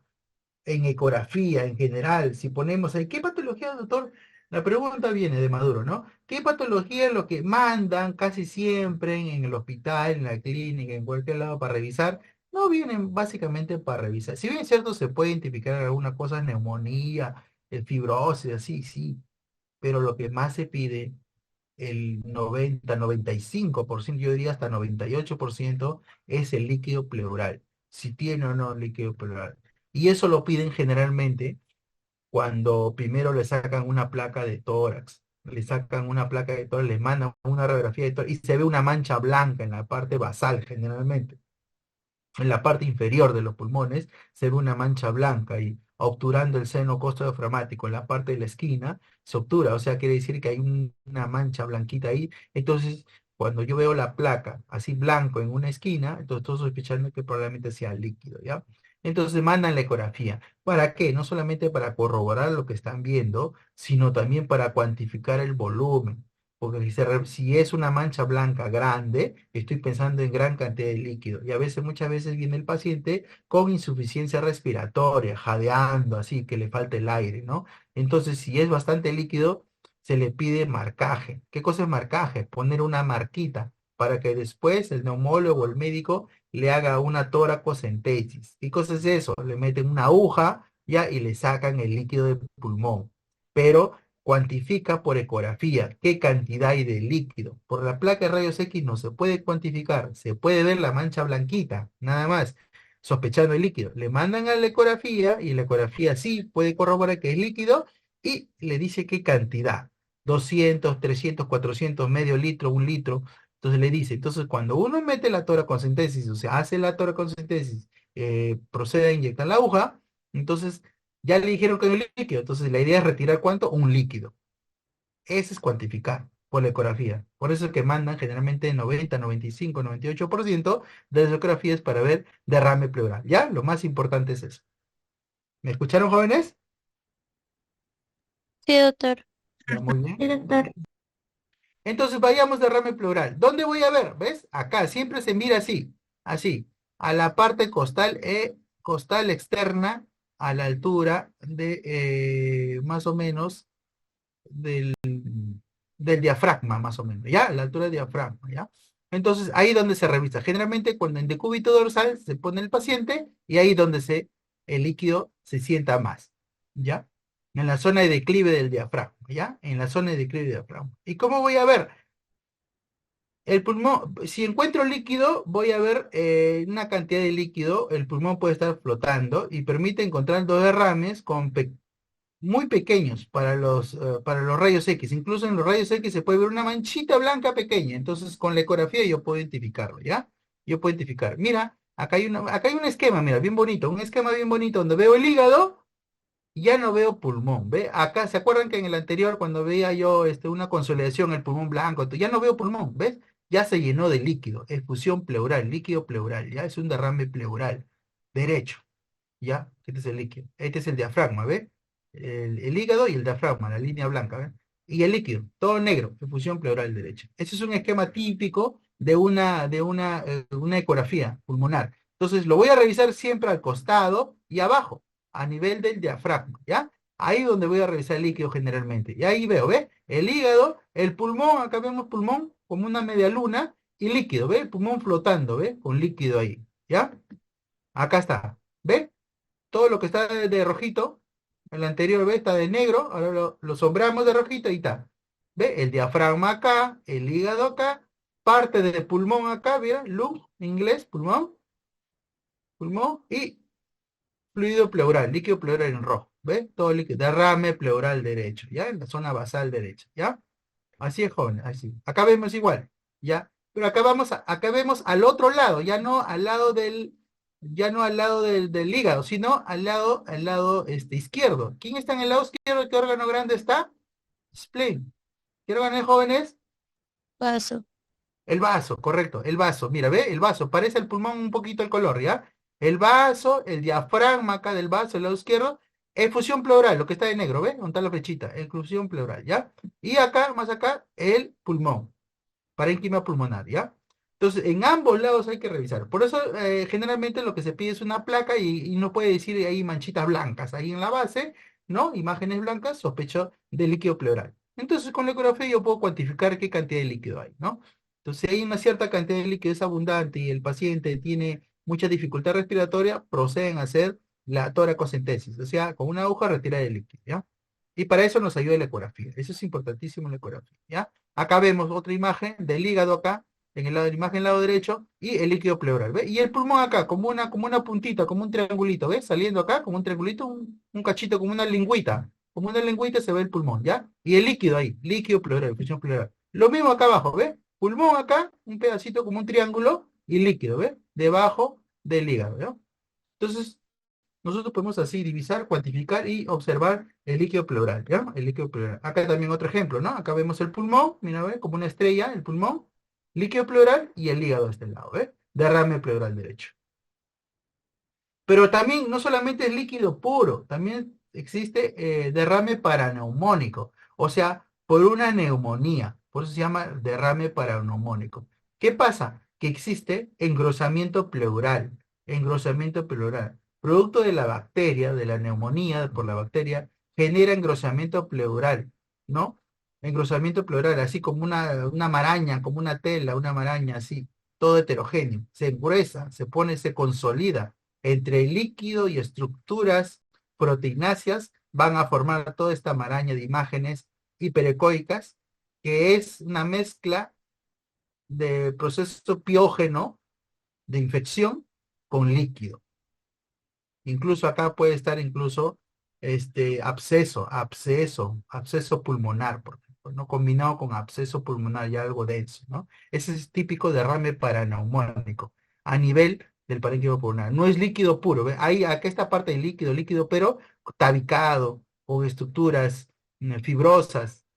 en ecografía en general, si ponemos ahí, ¿qué patología, doctor? La pregunta viene de Maduro, ¿no? ¿Qué patología es lo que mandan casi siempre en el hospital, en la clínica, en cualquier lado para revisar? No vienen básicamente para revisar. Si bien es cierto, se puede identificar alguna cosa, neumonía, fibrosis, así, sí, pero lo que más se pide, el 95%, yo diría hasta 98%, es el líquido pleural, si tiene o no líquido pleural. Y eso lo piden generalmente cuando primero le sacan una placa de tórax, le sacan una placa de tórax, le mandan una radiografía de tórax y se ve una mancha blanca en la parte basal generalmente. En la parte inferior de los pulmones se ve una mancha blanca y obturando el seno costodiafragmático en la parte de la esquina, se obtura, o sea, quiere decir que hay una mancha blanquita ahí. Entonces, cuando yo veo la placa así blanco en una esquina, entonces estoy sospechando que probablemente sea líquido, ¿ya? Entonces mandan la ecografía. ¿Para qué? No solamente para corroborar lo que están viendo, sino también para cuantificar el volumen. Porque si es una mancha blanca grande, estoy pensando en gran cantidad de líquido. Y a veces, muchas veces viene el paciente con insuficiencia respiratoria, jadeando, así que le falta el aire, ¿no? Entonces, si es bastante líquido, se le pide marcaje. ¿Qué cosa es marcaje? Poner una marquita para que después el neumólogo o el médico le haga una toracocentesis. ¿Qué cosa es eso? Le meten una aguja ya y le sacan el líquido del pulmón. Pero cuantifica por ecografía qué cantidad hay de líquido. Por la placa de rayos X no se puede cuantificar, se puede ver la mancha blanquita, nada más, sospechando el líquido. Le mandan a la ecografía y la ecografía sí puede corroborar que es líquido y le dice qué cantidad, 200, 300, 400, medio litro, un litro. Entonces le dice, entonces cuando uno mete la toracentesis, o sea, hace la toracentesis, procede a inyectar la aguja, entonces ya le dijeron que no es líquido, entonces la idea es retirar ¿cuánto? Un líquido. Ese es cuantificar por la ecografía. Por eso es que mandan generalmente 90, 95, 98% de las ecografías para ver derrame pleural. ¿Ya? Lo más importante es eso. ¿Me escucharon, jóvenes?
Sí, doctor.
Ya, muy
Sí,
bien.
doctor.
Entonces vayamos derrame pleural. ¿Dónde voy a ver? ¿Ves? Acá siempre se mira así, así, a la parte costal, costal externa, a la altura de más o menos del diafragma, más o menos, ¿ya? La altura del diafragma, ¿ya? Entonces, ahí donde se revisa. Generalmente, cuando en decúbito dorsal se pone el paciente y ahí donde el líquido se sienta más, ¿ya? En la zona de declive del diafragma, ¿ya? En la zona de declive del diafragma. ¿Y cómo voy a ver? El pulmón, si encuentro líquido, voy a ver una cantidad de líquido, el pulmón puede estar flotando y permite encontrar dos derrames muy pequeños para los rayos X. Incluso en los rayos X se puede ver una manchita blanca pequeña. Entonces, con la ecografía yo puedo identificarlo, ¿ya? Yo puedo identificar. Mira, acá hay un esquema, mira, bien bonito, un esquema bien bonito donde veo el hígado y ya no veo pulmón. ¿Ve? Acá, ¿se acuerdan que en el anterior, cuando veía yo una consolidación, el pulmón blanco, ya no veo pulmón? ¿Ves? Ya se llenó de líquido, efusión pleural, líquido pleural, ya es un derrame pleural derecho. ¿Ya? Este es el líquido. Este es el diafragma, ¿ve? El hígado y el diafragma, la línea blanca, ¿ve? Y el líquido, todo negro, efusión pleural derecha. Ese es un esquema típico una ecografía pulmonar. Entonces, lo voy a revisar siempre al costado y abajo, a nivel del diafragma, ¿ya? Ahí donde voy a revisar el líquido generalmente. Y ahí veo, ¿ve? El hígado, el pulmón, acá vemos pulmón como una media luna y líquido, ¿ve? El pulmón flotando, ¿ve? Con líquido ahí, ¿ya? Acá está, ¿ve? Todo lo que está de rojito, el anterior, ¿ve? Está de negro, ahora lo sombramos de rojito y está. ¿Ve? El diafragma acá, el hígado acá, parte del pulmón acá, ¿vieron? Lung, en inglés, pulmón, pulmón, y fluido pleural, líquido pleural en rojo, ¿ve? Todo líquido, derrame pleural derecho, ¿ya? En la zona basal derecha, ¿ya? Así es, joven, así. Acá vemos igual, ¿ya? Pero acá vemos al otro lado, ya no al lado del hígado, sino al lado izquierdo. ¿Quién está en el lado izquierdo? ¿Qué órgano grande está? Spleen. ¿Qué órgano es, jóvenes?
Paso.
El vaso, correcto, el vaso. Mira, ve, el vaso, parece el pulmón un poquito el color, ¿ya? El vaso, el diafragma acá del vaso, el lado izquierdo, efusión pleural, lo que está de negro, ¿ve? Donde está la flechita, efusión pleural, ¿ya? Y acá, más acá, el pulmón, parénquima pulmonar, ¿ya? Entonces, en ambos lados hay que revisar. Por eso, generalmente lo que se pide es una placa y no puede decir ahí manchitas blancas. Ahí en la base, ¿no? Imágenes blancas, sospecho de líquido pleural. Entonces, con la ecografía yo puedo cuantificar qué cantidad de líquido hay, ¿no? Entonces, si hay una cierta cantidad de líquido es abundante y el paciente tiene mucha dificultad respiratoria, proceden a hacer la toracocentesis, o sea, con una aguja retirar el líquido, ¿ya? Y para eso nos ayuda la ecografía. Eso es importantísimo en la ecografía, ¿ya? Acá vemos otra imagen del hígado acá, en el lado de la imagen, lado derecho, y el líquido pleural, ¿ve? Y el pulmón acá, como una puntita, como un triangulito, ¿ves? Saliendo acá, como un triangulito, un cachito, como una lengüita se ve el pulmón, ¿ya? Y el líquido ahí, líquido pleural, función pleural. Lo mismo acá abajo, ¿ves? Pulmón acá, un pedacito como un triángulo, y líquido, ¿ves? Debajo del hígado, ¿ya? Entonces, nosotros podemos así divisar, cuantificar y observar el líquido pleural, ¿ya? El líquido pleural. Acá también otro ejemplo, ¿no? Acá vemos el pulmón, mira, ¿ve? Como una estrella, el pulmón, líquido pleural y el hígado a este lado, ¿ve? Derrame pleural derecho. Pero también no solamente es líquido puro, también existe derrame paraneumónico, o sea, por una neumonía, por eso se llama derrame paraneumónico. ¿Qué pasa? Que existe engrosamiento pleural, producto de la bacteria, de la neumonía por la bacteria, genera engrosamiento pleural, ¿no? Engrosamiento pleural, así como una maraña, como una tela, una maraña así, todo heterogéneo, se engruesa, se pone, se consolida entre líquido y estructuras proteináceas van a formar toda esta maraña de imágenes hiperecoicas, que es una mezcla de proceso piógeno de infección con líquido. Incluso acá puede estar incluso absceso pulmonar, por ejemplo, ¿no? Combinado con absceso pulmonar ya algo denso, ¿no? Ese es típico derrame paraneumónico a nivel del parénquima pulmonar. No es líquido puro, ¿ve? Ahí, acá esta parte de líquido, pero tabicado, con estructuras fibrosas.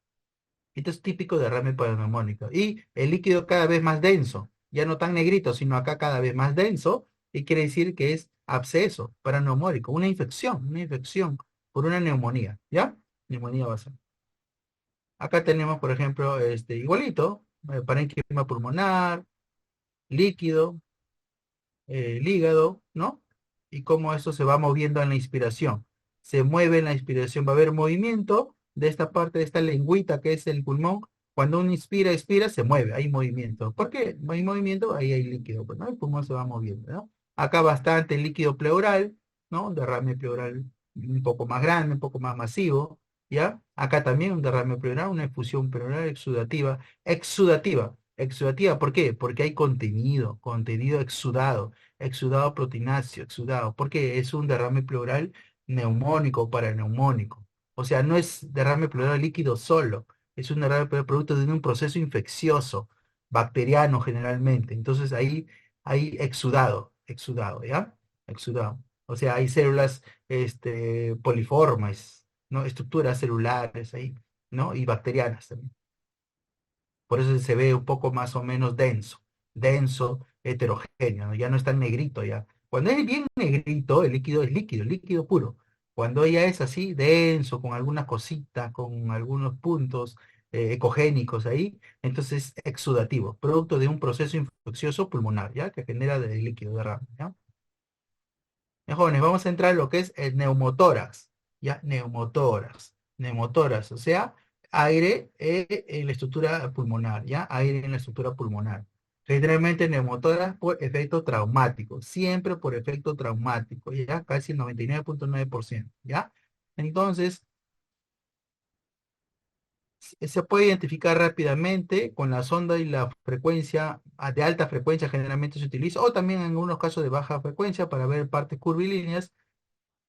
Esto es típico de derrame paraneumónico. Y el líquido cada vez más denso, ya no tan negrito, sino acá cada vez más denso, y quiere decir que es absceso paraneumónico, una infección por una neumonía, ¿ya? Neumonía basal. Acá tenemos, por ejemplo, igualito, parénquima pulmonar, líquido, el hígado, ¿no? Y cómo eso se va moviendo en la inspiración. Se mueve en la inspiración, va a haber movimiento de esta parte, de esta lengüita que es el pulmón. Cuando uno inspira, expira, se mueve, hay movimiento. ¿Por qué? Hay movimiento, ahí hay líquido, pues, ¿no? El pulmón se va moviendo, ¿no? Acá bastante líquido pleural, ¿no? Un derrame pleural un poco más grande, un poco más masivo, ¿ya? Acá también un derrame pleural, una efusión pleural exudativa, exudativa. Exudativa, ¿por qué? Porque hay contenido exudado, exudado proteínáceo, exudado, porque es un derrame pleural neumónico o paraneumónico. O sea, no es derrame pleural líquido solo, es un derrame pleural producto de un proceso infeccioso, bacteriano generalmente. Entonces ahí hay exudado, ¿ya? Exudado. O sea, hay células poliformes, ¿no? Estructuras celulares ahí, ¿no? Y bacterianas también. Por eso se ve un poco más o menos denso, heterogéneo, ¿no? Ya no es tan negrito ya. Cuando es bien negrito, el líquido puro. Cuando ya es así, denso, con algunas cositas, con algunos puntos ecogénicos ahí, entonces es exudativo, producto de un proceso infeccioso pulmonar, ¿ya? Que genera de líquido derrame, ¿ya? Ya, jóvenes, vamos a entrar en lo que es el neumotórax, ¿ya? Neumotórax, o sea, aire en la estructura pulmonar, ¿ya? Aire en la estructura pulmonar. Generalmente neumotórax por efecto traumático, siempre por efecto traumático, ¿ya? Casi el 99.9%, ¿ya? Entonces, se puede identificar rápidamente con la sonda y la frecuencia de alta frecuencia generalmente se utiliza, o también en algunos casos de baja frecuencia para ver partes curvilíneas.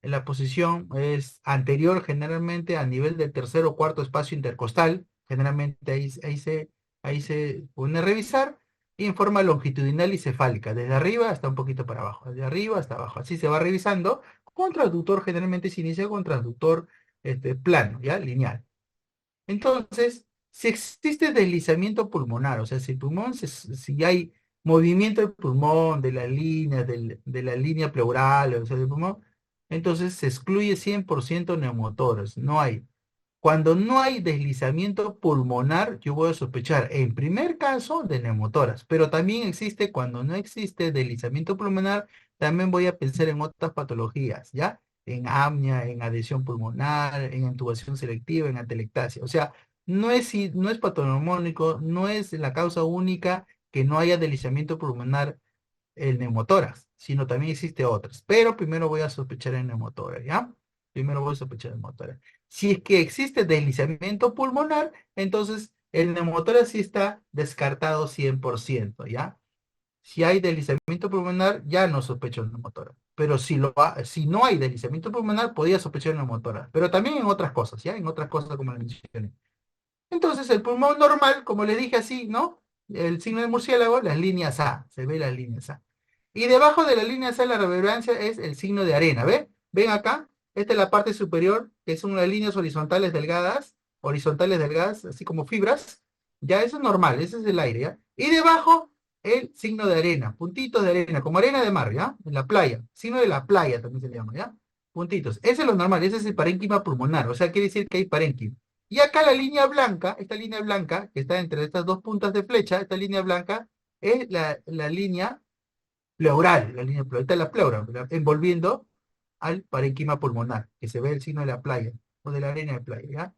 La posición es anterior generalmente al nivel del tercer o cuarto espacio intercostal. Generalmente ahí se pone a revisar y en forma longitudinal y cefálica, desde arriba hasta un poquito para abajo, desde arriba hasta abajo. Así se va revisando con transductor, generalmente se inicia con transductor plano, ¿ya? Lineal. Entonces, si existe deslizamiento pulmonar, o sea, si el pulmón, si hay movimiento del pulmón, de la línea pleural, o sea, del pulmón, entonces se excluye 100% neumotórax, no hay. Cuando no hay deslizamiento pulmonar, yo voy a sospechar en primer caso de neumotórax, pero también existe cuando no existe deslizamiento pulmonar, también voy a pensar en otras patologías, ¿ya? En apnea, en adhesión pulmonar, en intubación selectiva, en atelectasia. O sea, no es patoneumónico, no es la causa única que no haya deslizamiento pulmonar el neumotórax, sino también existe otras. Pero primero voy a sospechar el neumotórax, ¿ya? Primero voy a sospechar el neumotórax. Si es que existe deslizamiento pulmonar, entonces el neumotórax sí está descartado 100%, ¿ya? Si hay deslizamiento pulmonar, ya no sospecho el neumotórax. Pero si no hay deslizamiento pulmonar, podría sospechar el neumotórax. Pero también en otras cosas, ¿ya? En otras cosas como le mencioné. Entonces, el pulmón normal, como le dije así, ¿no? El signo de murciélago, las líneas A, se ve las líneas A. Y debajo de las líneas A, la reverberancia es el signo de arena, ¿ven? ¿Ven acá? Esta es la parte superior, que son unas líneas horizontales delgadas, así como fibras. Ya, eso es normal, ese es el aire, ¿ya? Y debajo, el signo de arena, puntitos de arena, como arena de mar, ¿ya? En la playa, signo de la playa también se le llama, ¿ya? Puntitos. Ese es lo normal, ese es el parénquima pulmonar, o sea, quiere decir que hay parénquima. Y acá la línea blanca, esta línea blanca, que está entre estas dos puntas de flecha, esta línea blanca, es la línea pleural, la línea pleural, esta es la pleura, ¿verdad? Envolviendo al parénquima pulmonar, que se ve el signo de la playa, o de la arena de playa, ¿ya?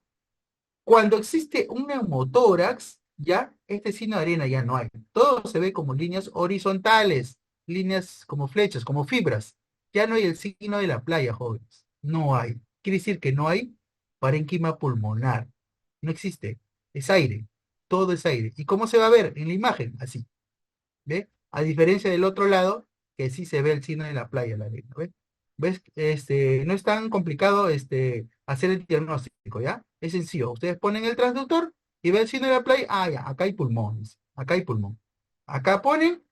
Cuando existe un neumotórax, ya, este signo de arena ya no hay. Todo se ve como líneas horizontales, líneas como flechas, como fibras. Ya no hay el signo de la playa, jóvenes. No hay. Quiere decir que no hay parénquima pulmonar. No existe. Es aire. Todo es aire. ¿Y cómo se va a ver en la imagen? Así. ¿Ve? A diferencia del otro lado, que sí se ve el signo de la playa, la arena, ¿ve? ¿Ves? No es tan complicado hacer el diagnóstico, ¿ya? Es sencillo. Ustedes ponen el transductor y ven el signo de la playa. Ah, ya, acá hay pulmón. Dice. Acá hay pulmón. Acá ponen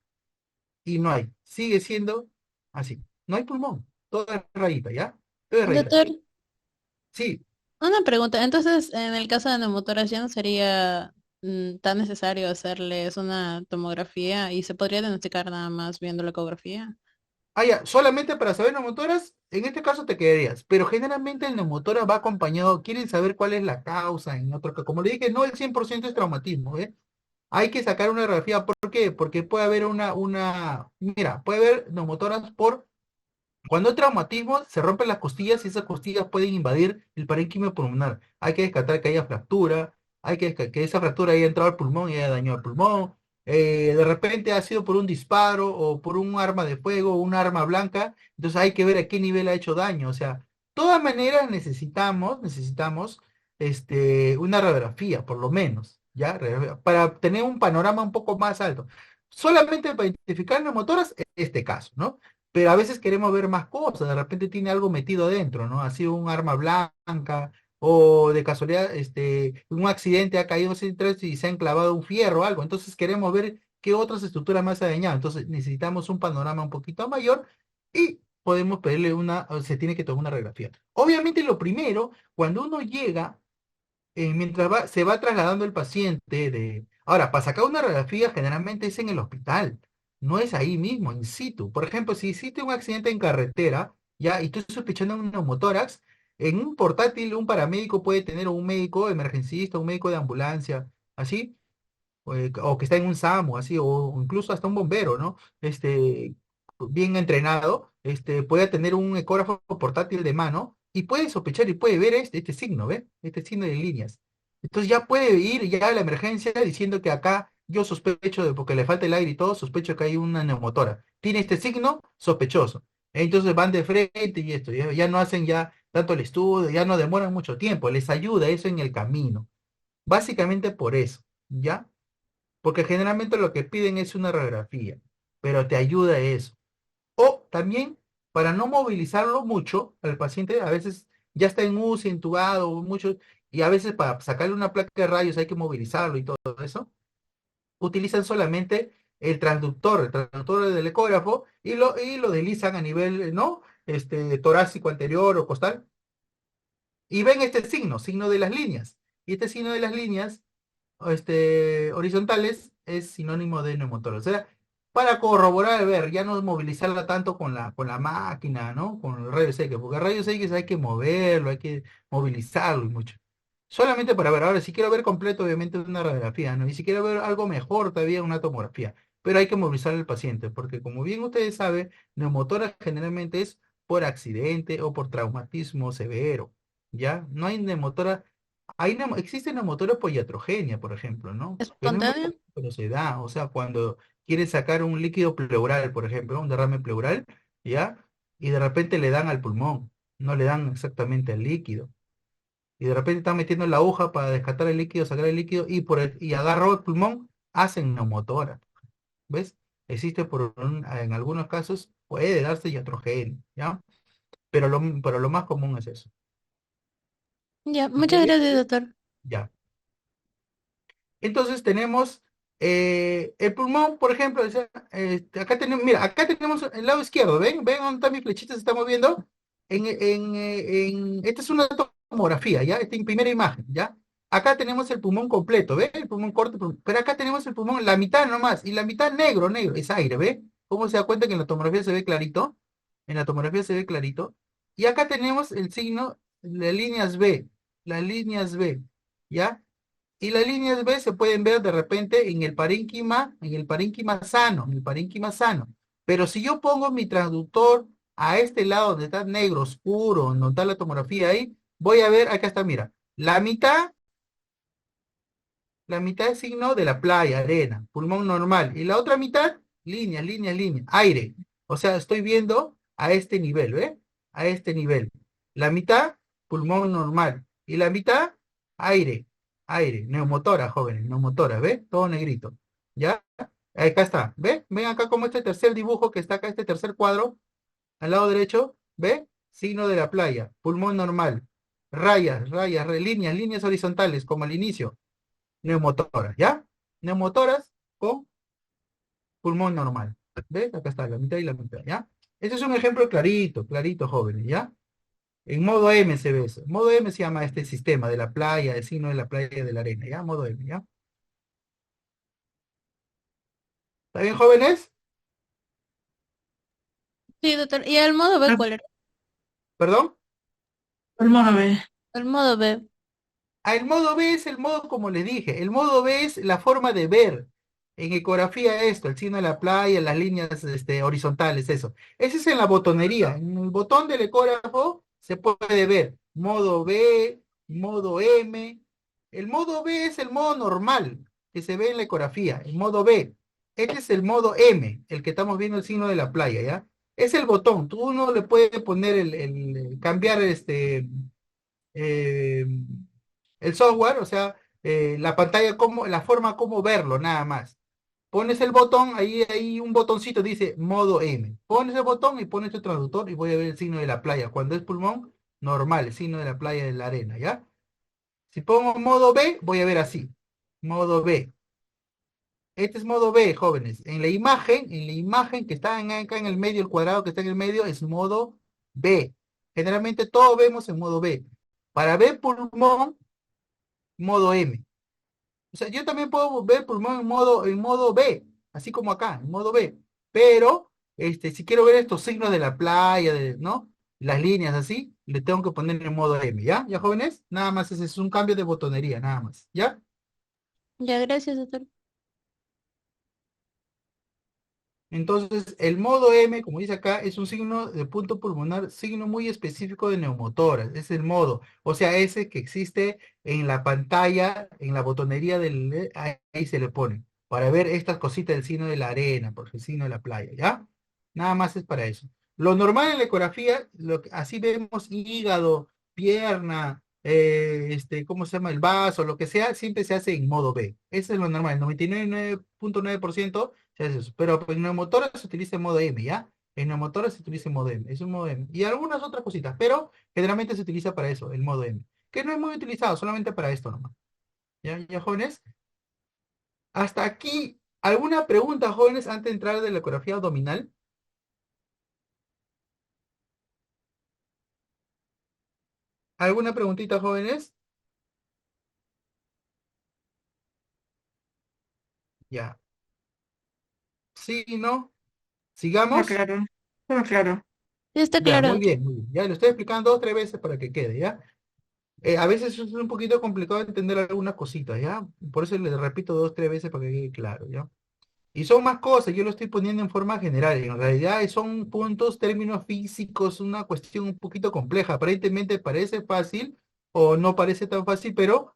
y no hay. Sigue siendo así. No hay pulmón. Todo es rayita, ¿ya? Todo es rayita.
Doctor,
Sí,
una pregunta. Entonces, en el caso de neumotórax ya no sería tan necesario hacerles una tomografía y se podría diagnosticar nada más viendo la ecografía.
ah, ya, solamente para saber neumotoras, en este caso te quedarías, pero generalmente el neumotora va acompañado, quieren saber cuál es la causa, en otro, como le dije, no el 100% es traumatismo, ¿eh? Hay que sacar una radiografía, ¿por qué? Porque puede haber mira, puede haber neumotoras cuando hay traumatismo, se rompen las costillas y esas costillas pueden invadir el parénquima pulmonar. Hay que descartar que haya fractura, que esa fractura haya entrado al pulmón y haya dañado el pulmón. De repente ha sido por un disparo o por un arma de fuego o un arma blanca. Entonces hay que ver a qué nivel ha hecho daño. O sea, de todas maneras necesitamos una radiografía, por lo menos. ¿ya? Para tener un panorama un poco más alto. Solamente para identificar neumotoras, este caso, ¿no? Pero a veces queremos ver más cosas, de repente tiene algo metido dentro, ¿no? Ha sido un arma blanca, o de casualidad, un accidente ha caído en y se ha enclavado un fierro o algo, entonces queremos ver qué otras estructuras más ha dañado, entonces necesitamos un panorama un poquito mayor y podemos pedirle o se tiene que tomar una radiografía. Obviamente lo primero, cuando uno llega mientras se va trasladando el paciente de... Ahora, para sacar una radiografía generalmente es en el hospital, no es ahí mismo, in situ. Por ejemplo, si hiciste un accidente en carretera, ya, y tú estás sospechando un neumotórax, en un portátil un paramédico puede tener un médico emergencista, un médico de ambulancia, así, o que está en un SAMU, así, o incluso hasta un bombero, ¿no? Bien entrenado, puede tener un ecógrafo portátil de mano y puede sospechar y puede ver este signo, ¿ve? Este signo de líneas. Entonces ya puede ir ya a la emergencia diciendo que acá yo sospecho de, porque le falta el aire y todo, sospecho que hay una neumotora. Tiene este signo sospechoso. Entonces van de frente y esto, ya no hacen ya tanto el estudio, ya no demoran mucho tiempo, les ayuda eso en el camino. Básicamente por eso, ¿ya? Porque generalmente lo que piden es una radiografía, pero te ayuda eso. O también, para no movilizarlo mucho al paciente, a veces ya está en UCI, entubado, mucho, y a veces para sacarle una placa de rayos hay que movilizarlo y todo eso, utilizan solamente el transductor del ecógrafo y lo deslizan a nivel, ¿no? Torácico anterior o costal, y ven este signo de las líneas. Y este signo de las líneas horizontales es sinónimo de neumotórax. O sea, para corroborar, a ver, ya no movilizarla tanto con la máquina, ¿no? Con el rayos X, porque el rayos X hay que moverlo, hay que movilizarlo y mucho. Solamente para ver, ahora si quiero ver completo, obviamente una radiografía, ¿no? Y si quiero ver algo mejor, todavía una tomografía. Pero hay que movilizar al paciente, porque como bien ustedes saben, neumotórax generalmente es por accidente o por traumatismo severo, ¿ya? No hay neumotórax existe neumotoras por iatrogenia, por ejemplo, ¿no? Que no es muy
¿Espontáneo?
común, pero se da. O sea, cuando quieren sacar un líquido pleural, por ejemplo, un derrame pleural, ¿ya? Y de repente le dan al pulmón, no le dan exactamente al líquido. Y de repente están metiendo la aguja para descartar el líquido, sacar el líquido, y agarró el pulmón, hacen neumotora. ¿Ves? Existe en algunos casos, puede darse iatrogenia, ¿ya? Pero lo más común es eso.
Ya,
Y
muchas gracias, doctor.
ya. Entonces tenemos el pulmón, por ejemplo, o sea, acá tenemos, mira, acá tenemos el lado izquierdo, ¿ven dónde está mi flechita? Se está moviendo. Esta es una tomografía, ¿ya? Esta en primera imagen, ¿ya? Acá tenemos el pulmón completo, ¿ve? El pulmón corto, pero acá tenemos el pulmón, la mitad nomás, y la mitad negro, negro, es aire, ¿ve? ¿Cómo se da cuenta que en la tomografía se ve clarito? En la tomografía se ve clarito. Y acá tenemos el signo, las líneas B, ¿ya? Y las líneas B se pueden ver de repente en el parénquima sano, en el parénquima sano. Pero si yo pongo mi transductor a este lado donde está negro, oscuro, donde está la tomografía ahí, voy a ver, acá está, mira, la mitad es signo de la playa, arena, pulmón normal. Y la otra mitad, líneas, líneas, líneas, aire. O sea, estoy viendo a este nivel, ¿ve? A este nivel. La mitad, pulmón normal. Y la mitad, aire, aire, neumotora, jóvenes, neumotora, ¿ve? Todo negrito. ¿Ya? Acá está, ¿ve? Ven acá como este tercer dibujo que está acá, este tercer cuadro, al lado derecho, ¿ve? Signo de la playa, pulmón normal. Rayas, rayas, líneas, líneas horizontales, como al inicio neumotoras, ¿ya? Neumotoras con pulmón normal. ¿Ves? Acá está, la mitad y la mitad, ¿ya? Este es un ejemplo clarito, clarito, jóvenes, ¿ya? En modo M se ve eso. Modo M se llama este sistema de la playa, el signo de la playa y de la arena, ¿ya? Modo M, ¿ya? ¿Está bien, jóvenes?
Sí, doctor. ¿Y el modo B cuál era?
¿Perdón?
Perdóname.
El modo B.
El modo B es el modo, como le dije, el modo B es la forma de ver. En ecografía esto, el signo de la playa, las líneas horizontales, eso. Ese es en la botonería. En el botón del ecógrafo se puede ver modo B, modo M. El modo B es el modo normal que se ve en la ecografía, el modo B. Este es el modo M, el que estamos viendo el signo de la playa, ¿ya? Es el botón. Tú uno le puede poner cambiar eh, el software, o sea, la pantalla, la forma como verlo, nada más. Pones el botón, ahí hay un botoncito, dice modo M. Pones el botón y pones tu traductor y voy a ver el signo de la playa. Cuando es pulmón, normal, el signo de la playa de la arena, ¿ya? Si pongo modo B, voy a ver así. Modo B. Este es modo B, jóvenes. En la imagen que está acá en el medio, el cuadrado que está en el medio, es modo B. Generalmente todo vemos en modo B. Para ver pulmón, modo M. O sea, yo también puedo ver pulmón en modo B, así como acá, en modo B. Pero, si quiero ver estos signos de la playa, ¿no? Las líneas así, le tengo que poner en modo M, ¿ya? ¿Ya, jóvenes? Nada más, ese es un cambio de botonería, nada más, ¿ya?
Ya, gracias, doctor.
Entonces, el modo M, como dice acá, es un signo de punto pulmonar, signo muy específico de neumotoras, es el modo, o sea, ese que existe en la pantalla, en la botonería ahí se le pone, para ver estas cositas del signo de la arena, por el signo de la playa, ¿ya? Nada más es para eso. Lo normal en la ecografía, así vemos hígado, pierna, ¿cómo se llama? El vaso, lo que sea, siempre se hace en modo B. Ese es lo normal, el 99.9% se hace eso. Pero en neumotora se utiliza en modo M, ¿ya? En neumotora se utiliza en modo M, es un modo M. Y algunas otras cositas, pero generalmente se utiliza para eso, el modo M. Que no es muy utilizado, solamente para esto nomás. ¿Ya, ya, jóvenes? Hasta aquí, ¿alguna pregunta, jóvenes, antes de entrar de la ecografía abdominal? ¿Alguna preguntita, jóvenes? Ya. ¿Sí, no?
Todo
¿Sigamos?
claro. Todo claro.
Ya está
Ya,
claro,
muy
doctor.
bien, muy bien. Ya lo estoy explicando 2 o 3 veces para que quede, ¿ya? A veces es un poquito complicado entender algunas cositas, ¿ya? Por eso les repito 2 o 3 veces para que quede claro, ¿ya? Y son más cosas, yo lo estoy poniendo en forma general. En realidad son puntos, términos físicos, una cuestión un poquito compleja. Aparentemente parece fácil o no parece tan fácil, pero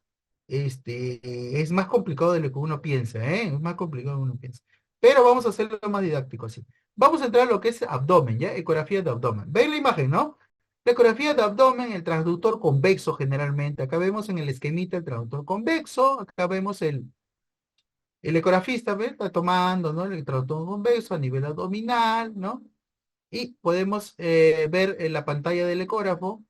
es más complicado de lo que uno piensa, ¿eh? Es más complicado de lo que uno piensa. Pero vamos a hacerlo más didáctico así. Vamos a entrar a lo que es abdomen, ¿ya? Ecografía de abdomen. ¿Ven la imagen, no? La ecografía de abdomen, el transductor convexo generalmente. Acá vemos en el esquemita el transductor convexo, acá vemos el ecografista, ¿ve? Está tomando, ¿no? El tracto convexo a nivel abdominal, ¿no? Y podemos ver en la pantalla del ecógrafo